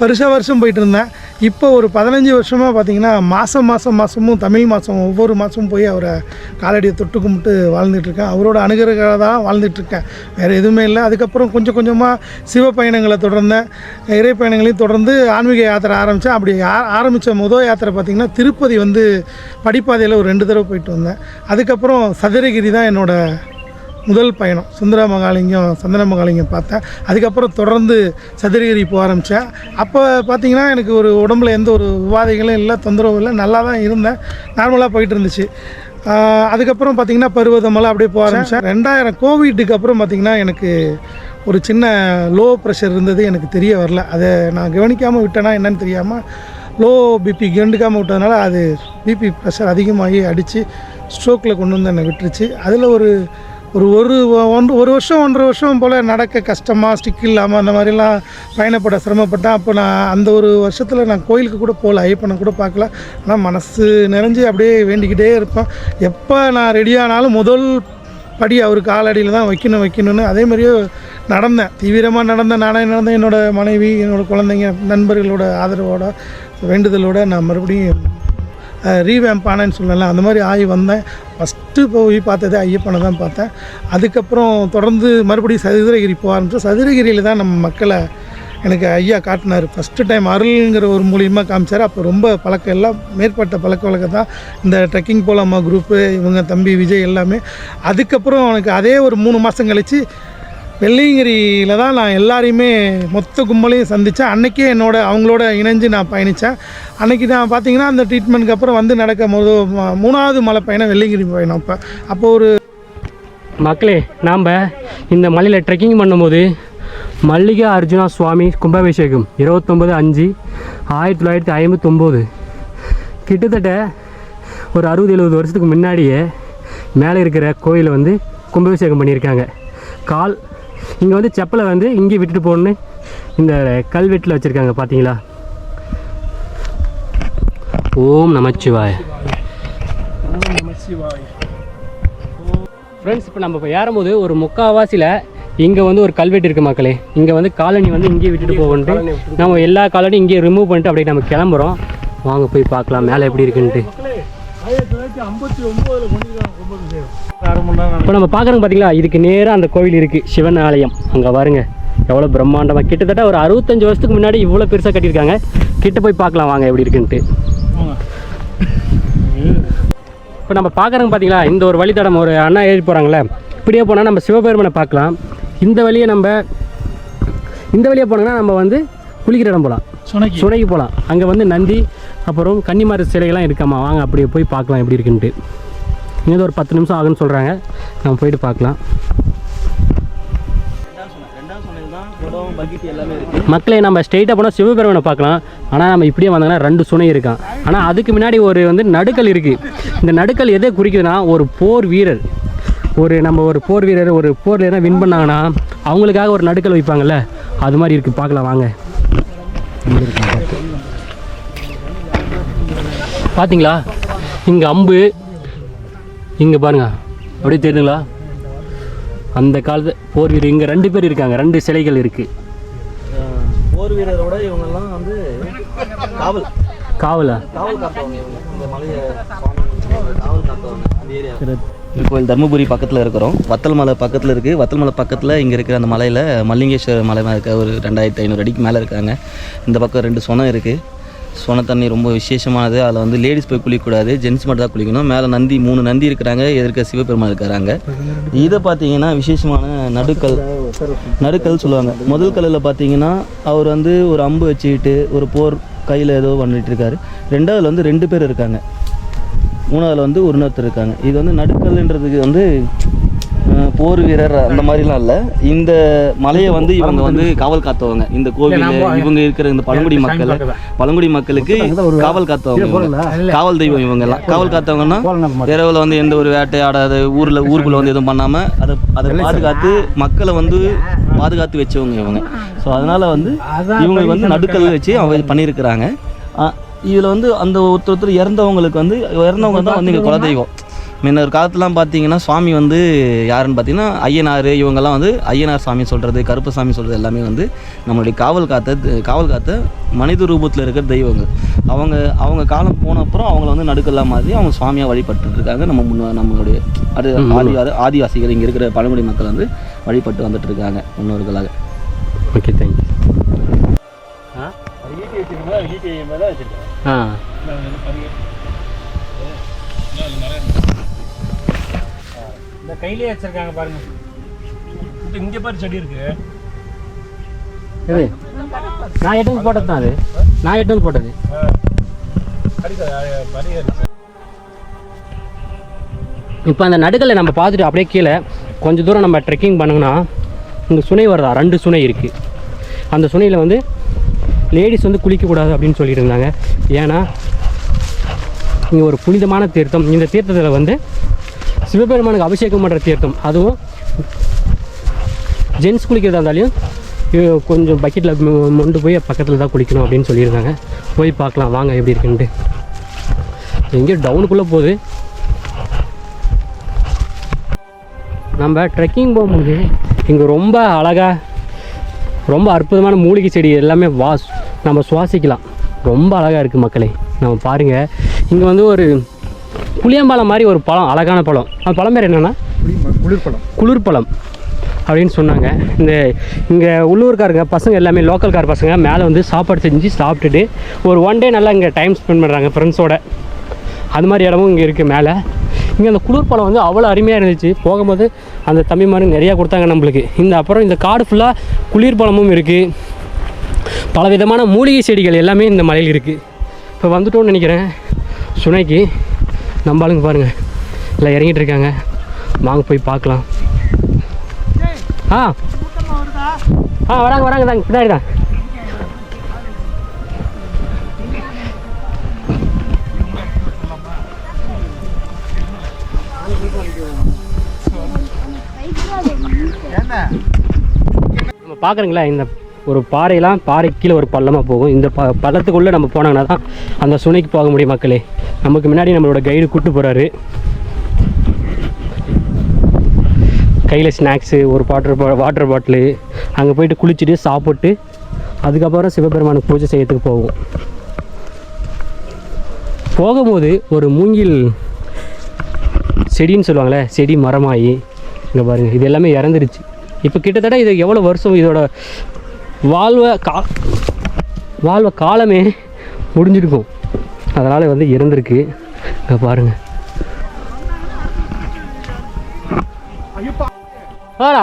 வருஷம் போயிட்டு இருந்தேன். இப்போ ஒரு 15 வருஷமாக பார்த்திங்கன்னா மாதமும் தமிழ் மாதம் ஒவ்வொரு மாதமும் போய் அவரை காலடியை தொட்டு கும்பிட்டு வாழ்ந்துட்டுருக்கேன். அவரோட அனுகிரகமாக தான் வாழ்ந்துட்டுருக்கேன், வேறு எதுவுமே இல்லை. அதுக்கப்புறம் கொஞ்சம் கொஞ்சமாக சிவ பயணங்களை தொடர்ந்தேன், இறை பயணங்களையும் தொடர்ந்து ஆன்மீக யாத்திரை ஆரம்பித்தேன். அப்படி ஆரம்பித்த முதல் யாத்திரை பார்த்திங்கன்னா திருப்பதி வந்து படிப்பாதையில் ஒரு 2 தடவை போயிட்டு வந்தேன். அதுக்கப்புறம் சதுரகிரி தான் என்னோட முதல் பயணம். சந்தனமகாலிங்கம் பார்த்தேன். அதுக்கப்புறம் தொடர்ந்து சதுரகிரி போக ஆரம்பித்தேன். அப்போ பார்த்திங்கன்னா எனக்கு ஒரு உடம்புல எந்த ஒரு உபாதைகளும் இல்லை, தொந்தரவும் இல்லை, நல்லா தான் இருந்தேன், நார்மலாக போயிட்டு இருந்துச்சு. அதுக்கப்புறம் பார்த்திங்கன்னா பருவதமலை அப்படியே போக ஆரம்பித்தேன். 2000 கோவிட்டுக்கு அப்புறம் பார்த்திங்கன்னா எனக்கு ஒரு சின்ன லோ ப்ரெஷர் இருந்தது, எனக்கு தெரிய வரல. அதை நான் கவனிக்காமல் விட்டேன்னா என்னன்னு தெரியாமல் லோ பிபி கண்டுக்காமல் விட்டதுனால அது பிபி ப்ரெஷர் அதிகமாகி அடித்து ஸ்ட்ரோக்கில் கொண்டு வந்து என்னை விட்டுருச்சு. அதில் ஒரு வருஷம் 1.5 வருஷம் போல் நடக்க கஷ்டமாக, ஸ்டிக் இல்லாமல் அந்த மாதிரிலாம் பயணப்பட சிரமப்பட்டேன். அப்போ நான் அந்த ஒரு வருஷத்தில் நான் கோயிலுக்கு கூட போகல, ஐயப்பனை கூட பார்க்கல. ஆனால் மனசு நிறைஞ்சு அப்படியே வேண்டிக்கிட்டே இருப்பேன். எப்போ நான் ரெடியானாலும் முதல் படி அவர் காலடியில் தான் வைக்கணும்னு அதே மாதிரியே நடந்தேன். தீவிரமாக நானே நடந்தேன். என்னோடய மனைவி, என்னோடய குழந்தைங்க, நண்பர்களோட ஆதரவோட வேண்டுதலோடு நான் மறுபடியும் ரீவேம்ப் ஆனேன்னு சொல்லலாம். அந்த மாதிரி ஆகி வந்தேன். ஃபஸ்ட்டு போய் பார்த்தது ஐயப்பனை தான் பார்த்தேன். அதுக்கப்புறம் தொடர்ந்து மறுபடியும் சதுரகிரி போக ஆரம்பித்தோம். சதுரகிரியில் தான் நம்ம மக்களை எனக்கு ஐயா காட்டினார். ஃபஸ்ட்டு டைம் அருள்ங்கிற ஒரு மூலியமாக காமிச்சார். அப்போ ரொம்ப பழக்கம், எல்லாம் மேற்பட்ட பழக்க வழக்கம் தான் இந்த ட்ரெக்கிங் போலாமா குரூப்பு, இவங்க தம்பி விஜய் எல்லாமே. அதுக்கப்புறம் எனக்கு அதே ஒரு 3 மாதம் கழித்து வெள்ளியங்கிரியில் தான் நான் எல்லாரையுமே மொத்த கும்பலையும் சந்தித்தேன். அன்றைக்கே அவங்களோட இணைஞ்சு நான் பயணித்தேன். அன்றைக்கி நான் பார்த்திங்கன்னா அந்த ட்ரீட்மெண்ட்டுக்கு அப்புறம் வந்து நடக்கும் போது 3வது மலை பயணம் வெள்ளியங்கிரி பயணம். அப்போ ஒரு மக்களே, நாம் இந்த மலையில் ட்ரெக்கிங் பண்ணும்போது மல்லிகா அர்ஜுனா சுவாமி கும்பாபிஷேகம் 29/5/1959 கிட்டத்தட்ட ஒரு 60-70 வருஷத்துக்கு முன்னாடியே மேலே இருக்கிற கோயிலை வந்து கும்பாபிஷேகம் பண்ணியிருக்காங்க. கால் இங்கே வந்து செப்பலை வந்து இங்கே விட்டுட்டு போகணுன்னு இந்த கல்வெட்டில் வச்சுருக்காங்க, பார்த்தீங்களா? ஓம் நமச்சிவாய. ஃப்ரெண்ட்ஸ், இப்போ நம்ம ஏறும்போது ஒரு முக்கால்வாசியில் இங்கே வந்து ஒரு கல்வெட்டு இருக்குது மக்களே. இங்கே வந்து காலனி வந்து இங்கேயே விட்டுட்டு போகணுன்ட்டு நம்ம எல்லா காலனியும் இங்கேயே ரிமூவ் பண்ணிட்டு அப்படியே நம்ம கிளம்புறோம். வாங்க போய் பார்க்கலாம் மேலே எப்படி இருக்குன்ட்டு. 1959 பண்ணியிருக்காங்க கும்பாபிஷேகம். இப்போ நம்ம பார்க்குறோங்க பார்த்தீங்களா, இதுக்கு நேராக அந்த கோவில் இருக்குது, சிவன் ஆலயம். அங்கே பாருங்க எவ்வளோ பிரம்மாண்டமாக, கிட்டத்தட்ட ஒரு 65 வருஷத்துக்கு முன்னாடி இவ்வளோ பெருசாக கட்டியிருக்காங்க. கிட்ட போய் பார்க்கலாம் வாங்க எப்படி இருக்குன்ட்டு. இப்போ நம்ம பார்க்குறோங்க பார்த்தீங்களா, இந்த ஒரு வழித்தடம் ஒரு அண்ணா ஏறி போகிறாங்களே, இப்படியே போனால் நம்ம சிவபெருமனை பார்க்கலாம். இந்த வழியை போனோம்னா நம்ம வந்து குளிக்கிற இடம் போகலாம், சுனைக்கு போகலாம். அங்கே வந்து நந்தி அப்புறம் கன்னிமாரி சிலைகள்லாம் இருக்காமா, வாங்க அப்படியே போய் பார்க்கலாம் எப்படி இருக்குன்ட்டு. இங்கே ஒரு 10 நிமிஷம் ஆகுன்னு சொல்கிறாங்க, நம்ம போயிட்டு பார்க்கலாம். மக்களே, நம்ம ஸ்ட்ரெயிட்டாக போனால் சிவபெருமனை பார்க்கலாம். ஆனால் நம்ம இப்படியே வந்தாங்கன்னா 2 சுனை இருக்கான். ஆனால் அதுக்கு முன்னாடி ஒரு வந்து நடுக்கல் இருக்குது. இந்த நடுக்கல் எதை குறிக்குதுன்னா, ஒரு போர் வீரர், நம்ம ஒரு போர் வீரர் ஒரு போரில் எதாவது வின் பண்ணாங்கன்னா அவங்களுக்காக ஒரு நடுக்கல் வைப்பாங்கள்ல, அது மாதிரி இருக்குது. பார்க்கலாம் வாங்க. பார்த்தீங்களா, இங்கே அம்பு, இங்கே பாருங்கள் அப்படியே தெரியுதுங்களா, அந்த காலத்து போர் வீரர். இங்கே 2 பேர் இருக்காங்க, 2 சிலைகள் இருக்குது. போர் வீரரோட இவங்கெல்லாம் வந்து காவலா காத்தவங்க. இந்த மலையை காவல் காத்தவங்க அந்த ஏரியா. கோயில் தர்மபுரி பக்கத்தில் இருக்கிறோம். வத்தல் மலை பக்கத்தில் இருக்குது. வத்தல் மலை பக்கத்தில் இங்கே இருக்கிற அந்த மலையில் மல்லிங்கேஸ்வரர் மலை இருக்க ஒரு 2500 அடிக்கு மேலே இருக்காங்க. இந்த பக்கம் 2 சுனை இருக்குது. சுனை தண்ணி ரொம்ப விசேஷமானது. அதில் வந்து லேடிஸ் போய் குளிக்கக்கூடாது, ஜென்ஸ் மட்டும் தான் குளிக்கணும். மேலே 3 நந்தி இருக்கிறாங்க, எதிர்க்க சிவபெருமான் இருக்கிறாங்க. இதை பார்த்தீங்கன்னா விசேஷமான நடுக்கல் சொல்லுவாங்க. முதல் கல்லில் பார்த்தீங்கன்னா அவர் வந்து ஒரு அம்பு வச்சுக்கிட்டு ஒரு போர் கையில் ஏதோ பண்ணிட்டு இருக்காரு. 2ஆவதுல வந்து 2 பேர் இருக்காங்க. 3ஆவதுல வந்து ஒருத்தர் இருக்காங்க. இது வந்து நடுக்கல்ன்றதுக்கு வந்து போர் வீரர் அந்த மாதிரிலாம் இல்லை. இந்த மலையை வந்து இவங்க வந்து காவல் காத்தவங்க. இந்த கோவில் இவங்க இருக்கிற இந்த பழங்குடி மக்களுக்கு காவல் காத்தவங்க, காவல் தெய்வம் இவங்கெல்லாம். காவல் காத்தவங்கன்னா இரவில் வந்து எந்த ஒரு வேட்டையாடாத ஊருக்குள்ள வந்து எதுவும் பண்ணாமல் அதை பாதுகாத்து மக்களை வந்து பாதுகாத்து வச்சவங்க இவங்க. ஸோ அதனால வந்து இவங்க வந்து நடுக்கல் வச்சு அவங்க பண்ணியிருக்கிறாங்க. இதில் வந்து அந்த ஒருத்தர் இறந்தவங்களுக்கு வந்து இறந்தவங்க தான் வந்து எங்கள் குலதெய்வம். முன்ன ஒரு காலத்துலாம் பார்த்தீங்கன்னா சுவாமி வந்து யாருன்னு பார்த்தீங்கன்னா ஐயனார். இவங்கெல்லாம் வந்து ஐயனார் சாமி சொல்கிறது, கருப்பு சாமி சொல்கிறது எல்லாமே வந்து நம்மளுடைய காவல் காத்த மனித ரூபத்தில் இருக்கிற தெய்வங்கள். அவங்க காலம் போன அப்புறம் அவங்கள வந்து நடுக்கெல்லாம் மாதிரி அவங்க சுவாமியாக வழிபட்டு இருக்காங்க. நம்மளுடைய ஆதிவாசிகள் இங்கே இருக்கிற பழங்குடி மக்கள் வந்து வழிபட்டு வந்துட்டு இருக்காங்க முன்னோர்களாக. Okay, thank you. இந்த கையிலே வச்சிருக்காங்க பாருங்க. இங்கே பாரு செடி இருக்கு. நான் எட்டு போட்டது தான், அது நான் எட்டு போட்டது. இப்போ அந்த நடுக்கலை நம்ம பார்த்துட்டு அப்படியே கீழே கொஞ்சம் தூரம் நம்ம ட்ரெக்கிங் பண்ணோம்னா இங்கே சுனை வருதா, 2 சுனை இருக்குது. அந்த சுனையில் வந்து லேடிஸ் வந்து குளிக்கக்கூடாது அப்படின்னு சொல்லிட்டு இருந்தாங்க. ஏன்னா இங்கே ஒரு புனிதமான தீர்த்தம். இந்த தீர்த்தத்தில் வந்து சிவபெருமானுக்கு அபிஷேகம் பண்ணுற தீர்த்தம். அதுவும் ஜென்ஸ் குளிக்கிறதா இருந்தாலையும் கொஞ்சம் பக்கெட்டில் மொண்டு போய் பக்கத்தில் தான் குளிக்கணும் அப்படின்னு சொல்லியிருந்தாங்க. போய் பார்க்கலாம் வாங்க எப்படி இருக்குன்ட்டு. எங்கேயும் டவுனுக்குள்ளே போகுது. நம்ம ட்ரெக்கிங் போகும்போது இங்கே ரொம்ப அழகாக ரொம்ப அற்புதமான மூலிகை செடி எல்லாமே நம்ம சுவாசிக்கலாம். ரொம்ப அழகாக இருக்குது மக்களே. நம்ம பாருங்கள், இங்கே வந்து ஒரு புளியம்பழம் மாதிரி ஒரு பழம், அழகான பழம். அந்த பழம் பேர் என்னென்னா குளிர்பழம் அப்படின்னு சொன்னாங்க. இங்கே உள்ளூர்காரங்க பசங்க எல்லாமே லோக்கல்கார பசங்க மேலே வந்து சாப்பாடு செஞ்சு சாப்பிட்டுட்டு ஒரு 1 டே நல்லா இங்கே டைம் ஸ்பெண்ட் பண்ணுறாங்க ஃப்ரெண்ட்ஸோட. அது மாதிரி இடமும் இங்கே இருக்குது மேலே. இங்கே அந்த குளிர்பழம் வந்து அவ்வளோ அருமையாக இருந்துச்சு. போகும்போது அந்த தம்பி மாதிரி நிறையா கொடுத்தாங்க நம்மளுக்கு. அப்புறம் இந்த காடு ஃபுல்லாக குளிர்பழமும் இருக்குது. பல விதமான மூலிகை செடிகள் எல்லாமே இந்த மலையில் இருக்குது. இப்போ வந்துட்டோன்னு நினைக்கிறேன் சுனைக்கு. நம்ம ஆளுங்க பாருங்கள் எல்லாம் இறங்கிட்டு இருக்காங்க. வாங்க போய் பார்க்கலாம். ஆ வராங்க தாங்க பின்னாடி தான். நம்ம பார்க்குறீங்களா இந்த ஒரு பாறை கீழே ஒரு பள்ளமாக போகும். இந்த பள்ளத்துக்குள்ளே நம்ம போனாங்கன்னா தான் அந்த சுனைக்கு போக முடியும் மக்களே. நமக்கு முன்னாடி நம்மளோட கைடு கூப்பிட்டு போகிறாரு. கையில் ஸ்நாக்ஸு, ஒரு வாட்டர் பாட்டிலு, அங்கே போயிட்டு குளிச்சுட்டு சாப்பிட்டு அதுக்கப்புறம் சிவபெருமானுக்கு பூஜை செய்யறதுக்கு போவோம். போகும்போது ஒரு மூங்கில் செடின்னு சொல்லுவாங்களே, செடி மரமாகி இங்கே பாருங்கள் இது எல்லாமே இறந்துருச்சு. இப்போ கிட்டத்தட்ட இது எவ்வளோ வருஷம் இதோட வாழ்வ காலமே முடிஞ்சிருக்கும். அதனால் வந்து இறந்துருக்கு. இங்கே பாருங்கள்.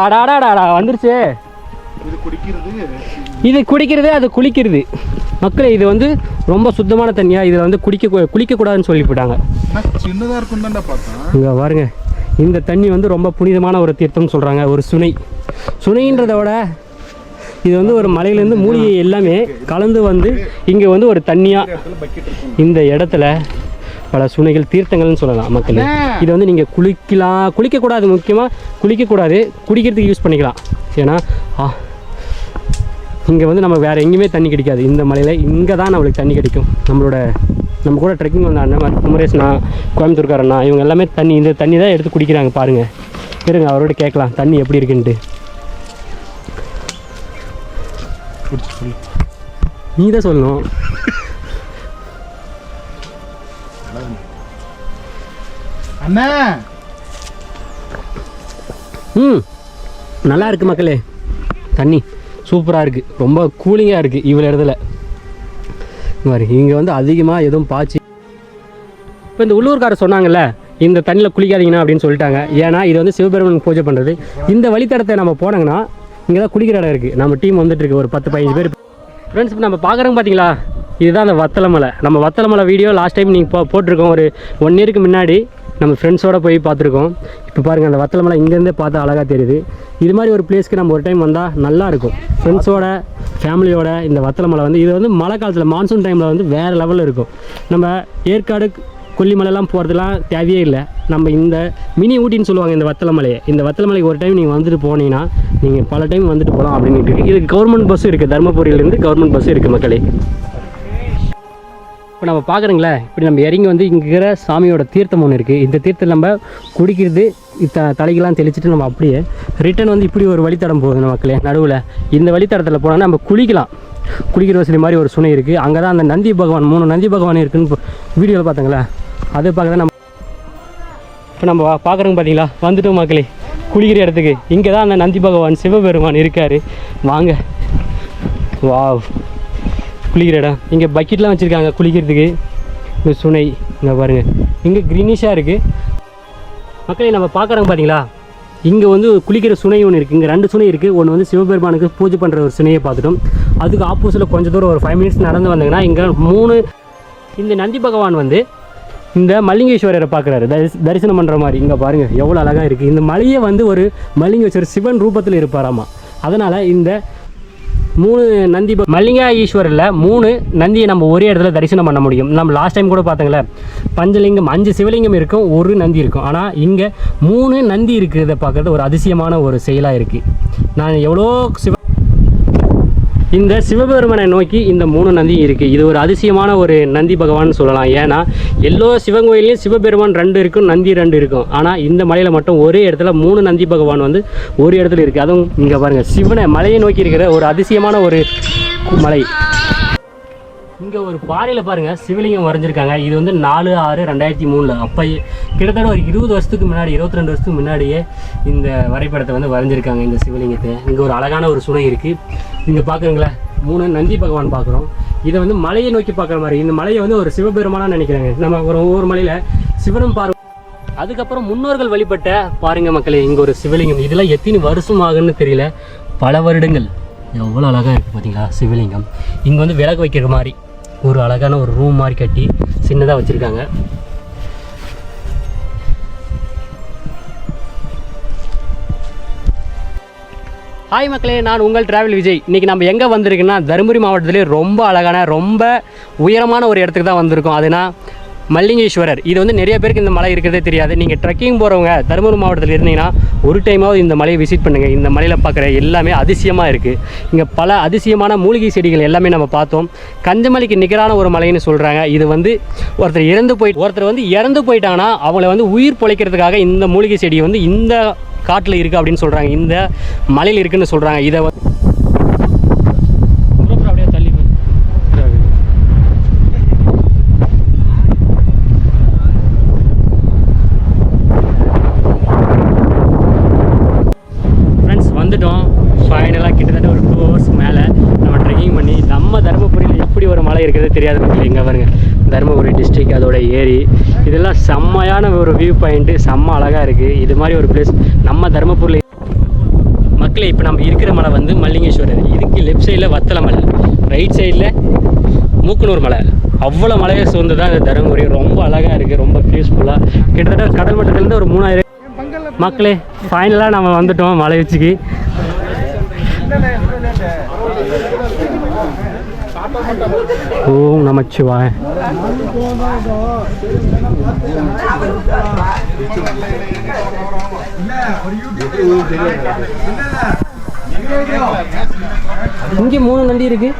அடாடாடாடா வந்துருச்சு. இது குடிக்கிறது, அது குளிக்கிறது மக்களே. இது வந்து ரொம்ப சுத்தமான தண்ணியாக. இதில் வந்து குளிக்கக்கூடாதுன்னு சொல்லிவிட்டாங்க. சின்னதாக இருக்கும் தான் பார்த்தேன். இங்கே பாருங்க, இந்த தண்ணி வந்து ரொம்ப புனிதமான ஒரு தீர்த்தம்னு சொல்கிறாங்க. ஒரு சுனைன்றதை விட இது வந்து ஒரு மலையிலேருந்து மூலிகை எல்லாமே கலந்து வந்து இங்கே வந்து ஒரு தண்ணியாக இந்த இடத்துல பல சுனைகள் தீர்த்தங்கள்னு சொல்லலாம் மக்களே. இது வந்து நீங்கள் குளிக்கக்கூடாது, முக்கியமாக குளிக்கக்கூடாது, குடிக்கிறதுக்கு யூஸ் பண்ணிக்கலாம். ஏன்னா இங்கே வந்து நம்ம வேறு எங்கேயுமே தண்ணி கிடைக்காது. இந்த மலையில் இங்கே தான் நம்மளுக்கு தண்ணி கிடைக்கும். நம்ம கூட ட்ரெக்கிங் வந்த அண்ணன் குமரேஷ்ண்ணா, கோயம்புத்தூர்காரண்ணா, இவங்க எல்லாமே இந்த தண்ணி தான் எடுத்து குடிக்கிறாங்க. பாருங்கள், இருங்க அவரோட கேட்கலாம் தண்ணி எப்படி இருக்குன்ட்டு. நீ தான் சொல்லணும். அண்ணா நல்லா இருக்குது மக்களே. தண்ணி சூப்பராக இருக்குது, ரொம்ப கூலிங்காக இருக்குது. இவ்வளோ இடத்துல மாதிரி இங்கே வந்து அதிகமாக எதுவும் பாய்ச்சி. இப்போ இந்த உள்ளூர்காரர் சொன்னாங்கல்ல, இந்த தண்ணியில் குளிக்காதீங்கன்னா அப்படின்னு சொல்லிட்டாங்க. ஏன்னா இது வந்து சிவபெருமானுக்கு பூஜை பண்ணுறது. இந்த வழித்தடத்தை நம்ம போனாங்கன்னா இங்கே தான் குளிக்கிற இடம் இருக்குது. நம்ம டீம் வந்துட்டுருக்கு, ஒரு 10-15 பேர் ஃப்ரெண்ட்ஸ். இப்போ நம்ம பார்க்குறோங்க பார்த்தீங்களா, இதுதான் அந்த வத்தலமலை. நம்ம வத்தலமலை வீடியோ லாஸ்ட் டைம் நீங்கள் போட்டிருக்கோம். ஒரு 1 இயருக்கு முன்னாடி நம்ம ஃப்ரெண்ட்ஸோடு போய் பார்த்துருக்கோம். இப்போ பாருங்கள், அந்த வத்தலமலை இங்கேருந்தே பார்த்தா அழகாக தெரியுது. இது மாதிரி ஒரு பிளேஸ்க்கு நம்ம ஒரு டைம் வந்தால் நல்லாயிருக்கும். ஃப்ரெண்ட்ஸோட, ஃபேமிலியோட. இந்த வத்தலமலை வந்து இது வந்து மழை காலத்தில், மான்சூன் டைமில் வந்து வேறு லெவலில் இருக்கும். நம்ம ஏற்காடு, கொல்லிமலைலாம் போகிறதுலாம் தேவையே இல்லை. நம்ம இந்த மினி ஊட்டின்னு சொல்லுவாங்க இந்த வத்தலமலையை. இந்த வத்தலமலைக்கு ஒரு டைம் நீங்கள் வந்துட்டு போனீங்கன்னா நீங்கள் பல டைம் வந்துட்டு போகலாம் அப்படின்ட்டு இருக்குது. இது கவர்மெண்ட் பஸ்ஸும் இருக்குது, தருமபுரியிலேருந்து கவர்மெண்ட் பஸ்ஸும் இருக்குது மக்களே. இப்போ நம்ம பார்க்குறீங்களா, இப்படி நம்ம இறங்கி வந்து இங்கே இருக்கிற சாமியோட தீர்த்தம் ஒன்று இருக்குது. இந்த தீர்த்தம் நம்ம குடிக்கிறது, தலைக்கெல்லாம் தெளிச்சுட்டு நம்ம அப்படியே ரிட்டன் வந்து இப்படி ஒரு வழித்தடம் போகுது மக்களே. நடுவில் இந்த வழித்தடத்தில் போனால் நம்ம குளிக்கிற வசதி மாதிரி ஒரு சுனை இருக்குது. அங்கே தான் அந்த நந்தி பகவான், 3 நந்தி பகவான் இருக்குதுன்னு வீடியோவில் பார்த்தாங்களா, அது பார்க்க தான் நம்ம இப்போ நம்ம பார்க்குறோங்க பார்த்தீங்களா. வந்துட்டோம் மக்களே குளிக்கிற இடத்துக்கு. இங்கே தான் அந்த நந்தி பகவான் சிவபெருமான் இருக்கார். வாங்க, வாவ், குளிக்கிற இடம். இங்கே பக்கெட்லாம் வச்சுருக்காங்க குளிக்கிறதுக்கு. இந்த சுனை இங்கே பாருங்கள், இங்கே க்ரீனிஷாக இருக்குது மக்களே. நம்ம பார்க்குறோங்க பார்த்தீங்களா, இங்கே வந்து குளிக்கிற சுனை ஒன்று இருக்குது. இங்கே 2 சுனை இருக்குது. ஒன்று வந்து சிவபெருமானுக்கு பூஜை பண்ணுற ஒரு சுனையை பார்த்துட்டோம். அதுக்கு ஆப்போசிட்டில் கொஞ்சம் தூரம் ஒரு 5 மினிட்ஸ் நடந்து வந்தீங்கன்னா இங்கே 3 இந்த நந்தி பகவான் வந்து இந்த மல்லிங்கேஸ்வரரை பார்க்குறாரு, தரிசனம் பண்ணுற மாதிரி. இங்கே பாருங்கள் எவ்வளோ அழகாக இருக்குது. இந்த மலையை வந்து ஒரு மல்லிங்கேஸ்வரர் சிவன் ரூபத்தில் இருப்பாராமா. அதனால் இந்த 3 நந்தி மல்லிகா ஈஸ்வரில் 3 நந்தியை நம்ம ஒரே இடத்துல தரிசனம் பண்ண முடியும். நம்ம லாஸ்ட் டைம் கூட பார்த்தோங்களே, பஞ்சலிங்கம் 5 சிவலிங்கம் இருக்கும், 1 நந்தி இருக்கும். ஆனால் இங்கே 3 நந்தி இருக்கிறத பார்க்குறது ஒரு அதிசயமான ஒரு செயலாக இருக்குது. நான் எவ்வளோ இந்த சிவபெருமனை நோக்கி இந்த 3 நந்தி இருக்குது. இது ஒரு அதிசயமான ஒரு நந்தி பகவான் சொல்லலாம். ஏன்னா எல்லா சிவன் கோயிலையும் சிவபெருமான் 2 இருக்கும், நந்தி 2 இருக்கும். ஆனால் இந்த மலையில் மட்டும் ஒரே இடத்துல 3 நந்தி பகவான் வந்து ஒரு இடத்துல இருக்குது. அதுவும் இங்கே பாருங்கள், சிவனை மலையை நோக்கி இருக்கிற ஒரு அதிசயமான ஒரு மலை. இங்கே ஒரு பாறையில் பாருங்கள் சிவலிங்கம் வரைஞ்சிருக்காங்க. இது வந்து 4/6/2003 அப்போ கிட்டத்தட்ட ஒரு 20 வருஷத்துக்கு முன்னாடி, 22 வருஷத்துக்கு முன்னாடியே இந்த வரைபடத்தை வந்து வரைஞ்சிருக்காங்க இந்த சிவலிங்கத்தை. இங்கே ஒரு அழகான ஒரு சுனை இருக்குது. இங்கே பார்க்குறீங்களா, 3 நந்தி பகவான் பார்க்குறோம். இதை வந்து மலையை நோக்கி பார்க்குற மாதிரி. இந்த மலையை வந்து ஒரு சிவபெருமானாக நினைக்கிறாங்க. நம்ம ஒவ்வொரு மலையில் சிவனும் அதுக்கப்புறம் முன்னோர்கள் வழிபட்ட பாருங்க மக்களே, இங்கே ஒரு சிவலிங்கம். இதெல்லாம் எத்தனை வருஷம் ஆகுன்னு தெரியல, பல வருடங்கள். எவ்வளோ அழகாக இருக்குது பார்த்தீங்களா சிவலிங்கம். இங்கே வந்து விளக்கு வைக்கிற மாதிரி ஒரு அழகான ஒரு ரூம் மாதிரி கட்டி சின்னதாக வச்சுருக்காங்க. ஹாய் மக்களே, நான் உங்கள் டிராவல் விஜய். இன்றைக்கி நம்ம எங்கே வந்திருக்குன்னா தருமபுரி மாவட்டத்திலே ரொம்ப அழகான ரொம்ப உயரமான ஒரு இடத்துக்கு தான் வந்திருக்கோம். அதுனா மல்லிங்கேஸ்வரர். இது வந்து நிறைய பேருக்கு இந்த மலை இருக்கிறதே தெரியாது. நீங்கள் ட்ரெக்கிங் போகிறவங்க தருமபுரி மாவட்டத்தில் இருந்தீங்கன்னா ஒரு டைமாவது இந்த மலையை விசிட் பண்ணுங்கள். இந்த மலையில் பார்க்குற எல்லாமே அதிசயமாக இருக்குது. இங்கே பல அதிசயமான மூலிகை செடிகள் எல்லாமே நம்ம பார்த்தோம். கஞ்சமலைக்கு நிகரான ஒரு மலைன்னு சொல்கிறாங்க. இது வந்து ஒருத்தர் இறந்து போயிட்டாங்கன்னா அவங்கள வந்து உயிர் பொழைக்கிறதுக்காக இந்த மூலிகை செடி வந்து இந்த காட்டில் இருக்குது அப்படின்னு சொல்கிறாங்க. இந்த மலையில் இருக்குதுன்னு சொல்கிறாங்க. இதை அப்படியே தள்ளி ஃப்ரெண்ட்ஸ் வந்துட்டோம். ஃபைனலாக கிட்டத்தட்ட ஒரு 2 hours மேலே நம்ம ட்ரெக்கிங் பண்ணி நம்ம தருமபுரியில் எப்படி ஒரு மலை இருக்கிறது தெரியாத மக்கள். இங்கே பாருங்க, தருமபுரி டிஸ்ட்ரிக், அதோட ஏரி, இதெல்லாம் செம்மையான ஒரு வியூ பாயிண்ட்டு, செம்ம அழகாக இருக்குது. இது மாதிரி ஒரு பிளேஸ் நம்ம தருமபுரியில் மக்களே. இப்போ நம்ம இருக்கிற மலை வந்து மல்லிங்கேஸ்வரர். இதுக்கு லெஃப்ட் சைடில் வத்தலை மலை, ரைட் சைடில் மூக்குனூர் மலை. அவ்வளோ மலையை சூழ்ந்து தான் இந்த தருமபுரி. ரொம்ப அழகாக இருக்குது, ரொம்ப பீஸ்ஃபுல்லாக. கிட்டத்தட்ட கடல் மட்டத்துலேருந்து ஒரு 3000 மக்களே. ஃபைனலாக நம்ம வந்துட்டோம் மலை உச்சிக்கு. ஓம் நமச்சிவாய. இங்கே 3 நண்டி இருக்கு.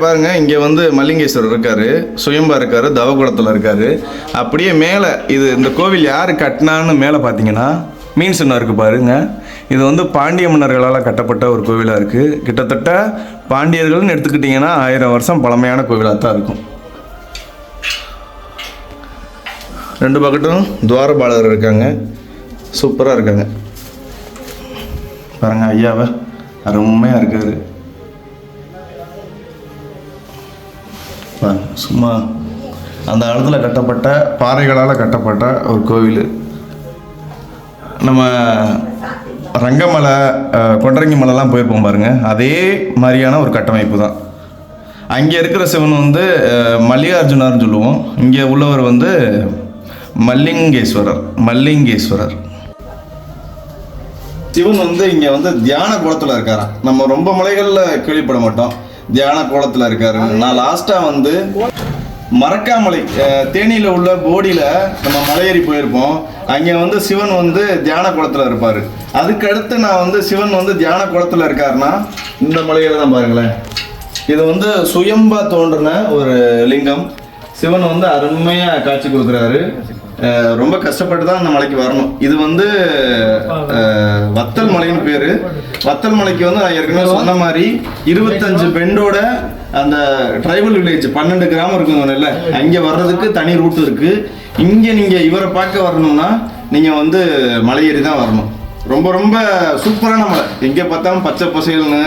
பாருங்க, இங்கே வந்து மல்லிங்கேஸ்வரர் இருக்காரு, சுயம்பா இருக்காரு, தவகுளத்தில் இருக்காரு. அப்படியே மேலே இது இந்த கோவில் யார் கட்டினான்னு மேலே பார்த்தீங்கன்னா மீன் சின்னம் இருக்குது பாருங்க. இது வந்து பாண்டிய மன்னர்களால் கட்டப்பட்ட ஒரு கோவிலாக இருக்குது. கிட்டத்தட்ட பாண்டியர்கள்னு எடுத்துக்கிட்டிங்கன்னா 1000 வருஷம் பழமையான கோவிலாக தான் இருக்கும். 2 பக்கட்டும் துவாரபாலகர் இருக்காங்க, சூப்பராக இருக்காங்க பாருங்க. ஐயாவை அருமையாக இருக்காரு. சும்மா அந்த காலத்தில் கட்டப்பட்ட பாறைகளால் கட்டப்பட்ட ஒரு கோவில். நம்ம ரங்கமலை, கொண்டரங்கி மலைலாம் போயிருப்போம் பாருங்கள், அதே மாதிரியான ஒரு கட்டமைப்பு தான். அங்கே இருக்கிற சிவன் வந்து மல்லிகார்ஜுனர்னு சொல்லுவோம். இங்கே உள்ளவர் வந்து மல்லிங்கேஸ்வரர். சிவன் வந்து இங்கே வந்து தியான கோலத்தில் இருக்காராம். நம்ம ரொம்ப மலைகளில் கேள்விப்பட மாட்டோம், தியான கோலத்தில் இருக்காரு. நான் லாஸ்ட்டாக வந்து மரக்காமலை, தேனியில் உள்ள போடியில் நம்ம மலையேறி போயிருப்போம். அங்கே வந்து சிவன் வந்து தியான கோலத்தில் இருப்பார். அதுக்கடுத்து நான் வந்து சிவன் வந்து தியான கோலத்தில் இருக்காருன்னா இந்த மலையில் தான் பாருங்களேன். இது வந்து சுயம்பா தோன்றின ஒரு லிங்கம். சிவன் வந்து அருமையாக காட்சி கொடுக்குறாரு. ரொம்ப கஷ்டப்பட்டு தான் அந்த மலைக்கு வரணும். இது வந்து வத்தல் மலைன்னு பேர். வத்தல் மலைக்கு வந்து நான் ஏற்கனவே சொன்ன மாதிரி 25 பெண்டோட அந்த ட்ரைபல் வில்லேஜ் 12 கிராமம் இருக்குங்கல்ல, அங்கே வர்றதுக்கு தனி ரூட் இருக்குது. இங்கே நீங்கள் இவரை பார்க்க வரணும்னா நீங்கள் வந்து மலையேறி தான் வரணும். ரொம்ப ரொம்ப சூப்பரான மலை. எங்கே பார்த்தாலும் பச்சை பசைகள்னு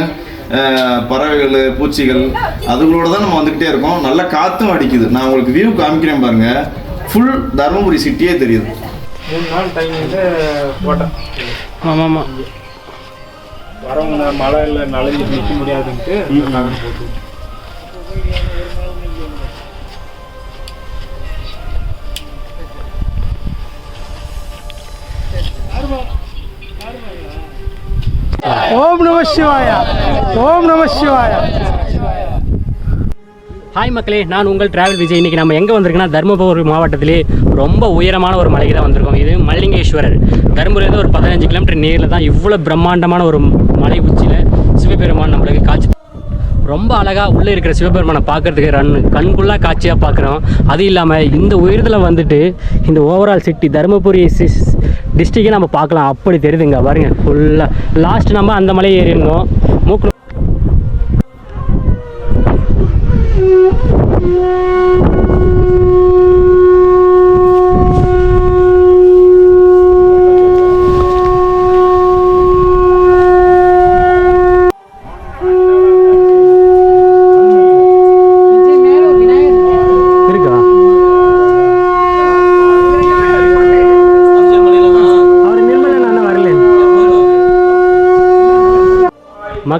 பறவைகள், பூச்சிகள், அதுகளோட தான் நம்ம வந்துக்கிட்டே இருக்கோம். நல்லா காற்றும் அடிக்குது. நான் உங்களுக்கு வியூ காமிக்கிறேன் பாருங்கள். ஃபுல் தருமபுரி சிட்டியே தெரியுது. 3 நாள் டைம் வந்து போட்டேன். ஆமாம், வரவங்க மழையில் நலஞ்சி நிற்க முடியாதுன்ட்டு போட்டு. ஓம் நம சிவாய, ஓம் நம சிவாய. ஹாய் மக்களே, நான் உங்கள் டிராவல் விஜய். இன்றைக்கி நம்ம எங்கே வந்திருக்கோன்னா தருமபுரி மாவட்டத்திலே ரொம்ப உயரமான ஒரு மலைக்கு தான் வந்திருக்கோம். இது மல்லிங்கேஸ்வரர். தருமபுரியிலேருந்து ஒரு 15 கிலோமீட்டர் நேரில் தான் இவ்வளோ பிரம்மாண்டமான ஒரு மலை உச்சியில் சிவபெருமான் நம்மளுக்கு காட்சி. ரொம்ப அழகாக உள்ளே இருக்கிற சிவபெருமானை பார்க்குறதுக்கு கண்குள்ளாக காட்சியாக பார்க்குறோம். அது இல்லாமல் இந்த உயரத்தில் வந்துட்டு இந்த ஓவரால் சிட்டி தருமபுரி டிஸ்ட்ரிக்டே நம்ம பார்க்கலாம். அப்படி தெரியுதுங்க பாருங்க. ஃபுல்லாக லாஸ்ட் நம்ம அந்த மலை ஏறி இருந்தோம். மூக்கு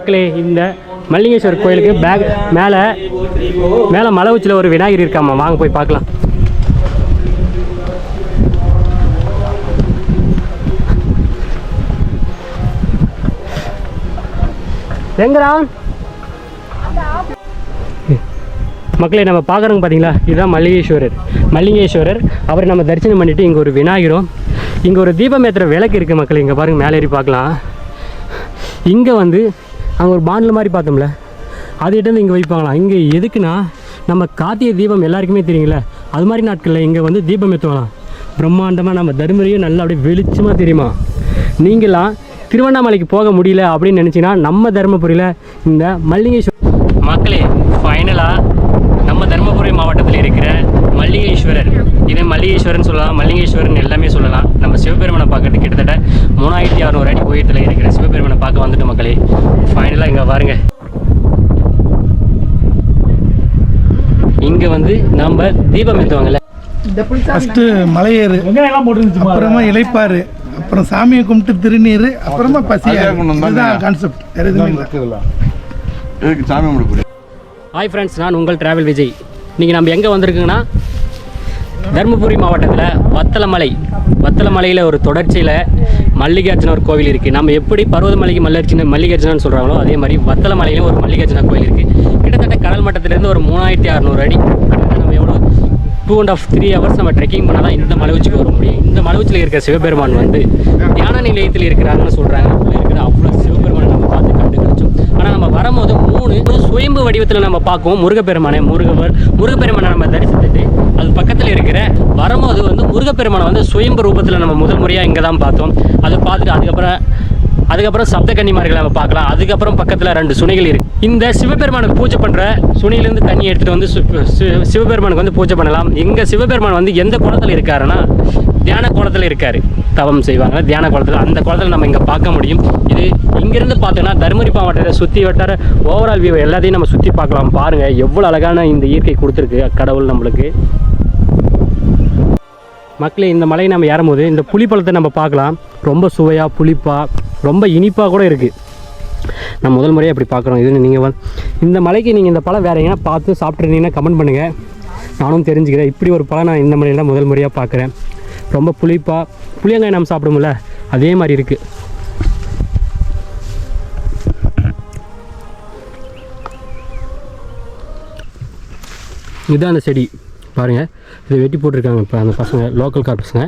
மக்களே, இந்த மல்லிகேஸ்வரர் கோயிலுக்கு மேலே மலை உச்சியில் ஒரு விநாயகர் இருக்காமா, வாங்க போய் பார்க்கலாம். எங்கடா மக்களே, நம்ம பார்க்குறோங்க பார்த்தீங்களா, இதுதான் மல்லிகேஸ்வரர். அவரை நம்ம தரிசனம் பண்ணிவிட்டு இங்கே ஒரு விநாயகரும், இங்கே ஒரு தீபம் ஏற்றுற விளக்கு இருக்குது மக்களே. இங்கே பாருங்கள், மேலே ஏறி பார்க்கலாம். இங்கே வந்து அங்கே ஒரு பாண்டில் மாதிரி பார்த்தோம்ல, அது இட்டு இங்கே வைப்பாங்களாம். இங்கே எதுக்குன்னா, நம்ம கார்த்திகை தீபம் எல்லாருக்குமே தெரியுங்களே, அது மாதிரி நாட்களில் இங்கே வந்து தீபம் ஏற்றுவாங்களாம். பிரம்மாண்டமாக நம்ம தருமபுரியும் நல்லா அப்படியே வெளிச்சமாக தெரியுமா. நீங்களாம் திருவண்ணாமலைக்கு போக முடியல அப்படின்னு நினச்சிங்கன்னா, நம்ம தருமபுரியில் இந்த மல்லிகேஸ்வரர் மக்களே, ஃபைனலாக நம்ம தருமபுரி மாவட்டத்தில் இருக்கிற மல்லிகேஸ்வரர், இதே மல்லிகேஸ்வரன் சொல்லலாம், மல்லிகேஸ்வரன் எல்லாமே சொல்லலாம். நம்ம சிவபெருமனை பார்க்கறதுக்கு கிட்டத்தட்ட 3600 அடி உயரத்தில் இருக்கிற சிவபெருமனை பார்க்க வந்துட்டு மக்களே. ஃபைனலாக இங்கே பாருங்க, இங்கே வந்து நம்ம தீபம் ஏற்றுவாங்கல்ல. ஃபஸ்ட்டு மலையேறு, அப்புறமா இளைப்பாறு, அப்புறம் சாமியை கும்பிட்டு திருநீர், அப்புறமா பசியாக கான்செப்ட். வேறு எதுவுமே இல்லை. சாமி கும்பிட. ஹாய் ஃப்ரெண்ட்ஸ், நான் உங்கள் டிராவல் விஜய். இன்றைக்கி நம்ம எங்கே வந்திருக்குங்கன்னா, தருமபுரி மாவட்டத்தில் வத்தலமலையில் ஒரு தொடர்ச்சியில் மல்லிகார்ஜுனர் கோவில் இருக்குது. நம்ம எப்படி பர்வதமலைக்கு மல்லிகார்ஜுனன் சொல்கிறாங்களோ, அதே மாதிரி வத்தலமலையிலும் ஒரு மல்லிகார்ஜுனர் கோவில் இருக்குது. கிட்டத்தட்ட கடல் மட்டத்திலேருந்து ஒரு 3600 அடி. கிட்டத்தட்ட நம்ம எவ்வளோ 2.5-3 ஹவர்ஸ் நம்ம ட்ரெக்கிங் பண்ணால் தான் இந்த மலை உச்சிக்கு வர முடியும். இந்த மலை உச்சியில் இருக்கிற சிவபெருமான் வந்து தியான நிலையத்தில் இருக்கிறாங்கன்னு சொல்கிறாங்க. உள்ளே இருக்கிற அவ்வளோ சிவபெருமானை நம்ம பார்த்து கண்டு கழிச்சோம். ஆனால் நம்ம வரும்போது 3 சுயம்பு வடிவத்தில் நம்ம பார்க்குவோம். முருகப்பெருமானை நம்ம தரிசித்துட்டு, அது பக்கத்தில் இருக்கிற வரும்போது வந்து முருகப்பெருமானை வந்து சுயம்பு ரூபத்தில் நம்ம முதல் முறையாக இங்கே தான் பார்த்தோம். அதை பார்த்துட்டு அதுக்கப்புறம் சப்த கன்னிமார்களை நம்ம பார்க்கலாம். அதுக்கப்புறம் பக்கத்தில் 2 சுனைகள் இருக்குது. இந்த சிவபெருமானுக்கு பூஜை பண்ணுற சுனையிலேருந்து தண்ணி எடுத்துகிட்டு வந்து சிவபெருமானுக்கு வந்து பூஜை பண்ணலாம். இங்கே சிவபெருமான் வந்து எந்த குளத்தில் இருக்காருன்னா, தியான குளத்தில் இருக்கார். தவம் செய்வாங்க தியான குளத்தில். அந்த குளத்தில் நம்ம இங்கே பார்க்க முடியும். இது இங்கேருந்து பார்த்தோன்னா தருமபுரி மாவட்டத்தை சுற்றி வட்டார ஓவரால் வியூ எல்லாத்தையும் நம்ம சுற்றி பார்க்கலாம். பாருங்கள் எவ்வளோ அழகான இந்த இயற்கை கொடுத்துருக்கு கடவுள் நம்மளுக்கு. மக்களே, இந்த மலையை நம்ம ஏறும்போது இந்த புளிப்பழத்தை நம்ம பார்க்கலாம். ரொம்ப சுவையாக, புளிப்பாக, ரொம்ப இனிப்பாக கூட இருக்குது. நான் முதல் முறையாக இப்படி பார்க்குறோம். இது நீங்கள் இந்த மலைக்கு நீங்கள் இந்த பழம் வேறு எங்கன்னா பார்த்து சாப்பிட்ருந்தீங்கன்னா கமெண்ட் பண்ணுங்கள், நானும் தெரிஞ்சுக்கிறேன். இப்படி ஒரு பழம் நான் இந்த மலையில் தான் முதல் முறையாக பார்க்குறேன். ரொம்ப புளிப்பாக, புளியங்காய் நம்ம சாப்பிடும்ல அதே மாதிரி இருக்குது. இதுதான் அந்த செடி பாருங்கள், இதை வெட்டி போட்டிருக்காங்க இப்போ அந்த பசங்க, லோக்கல் கார் பசங்க.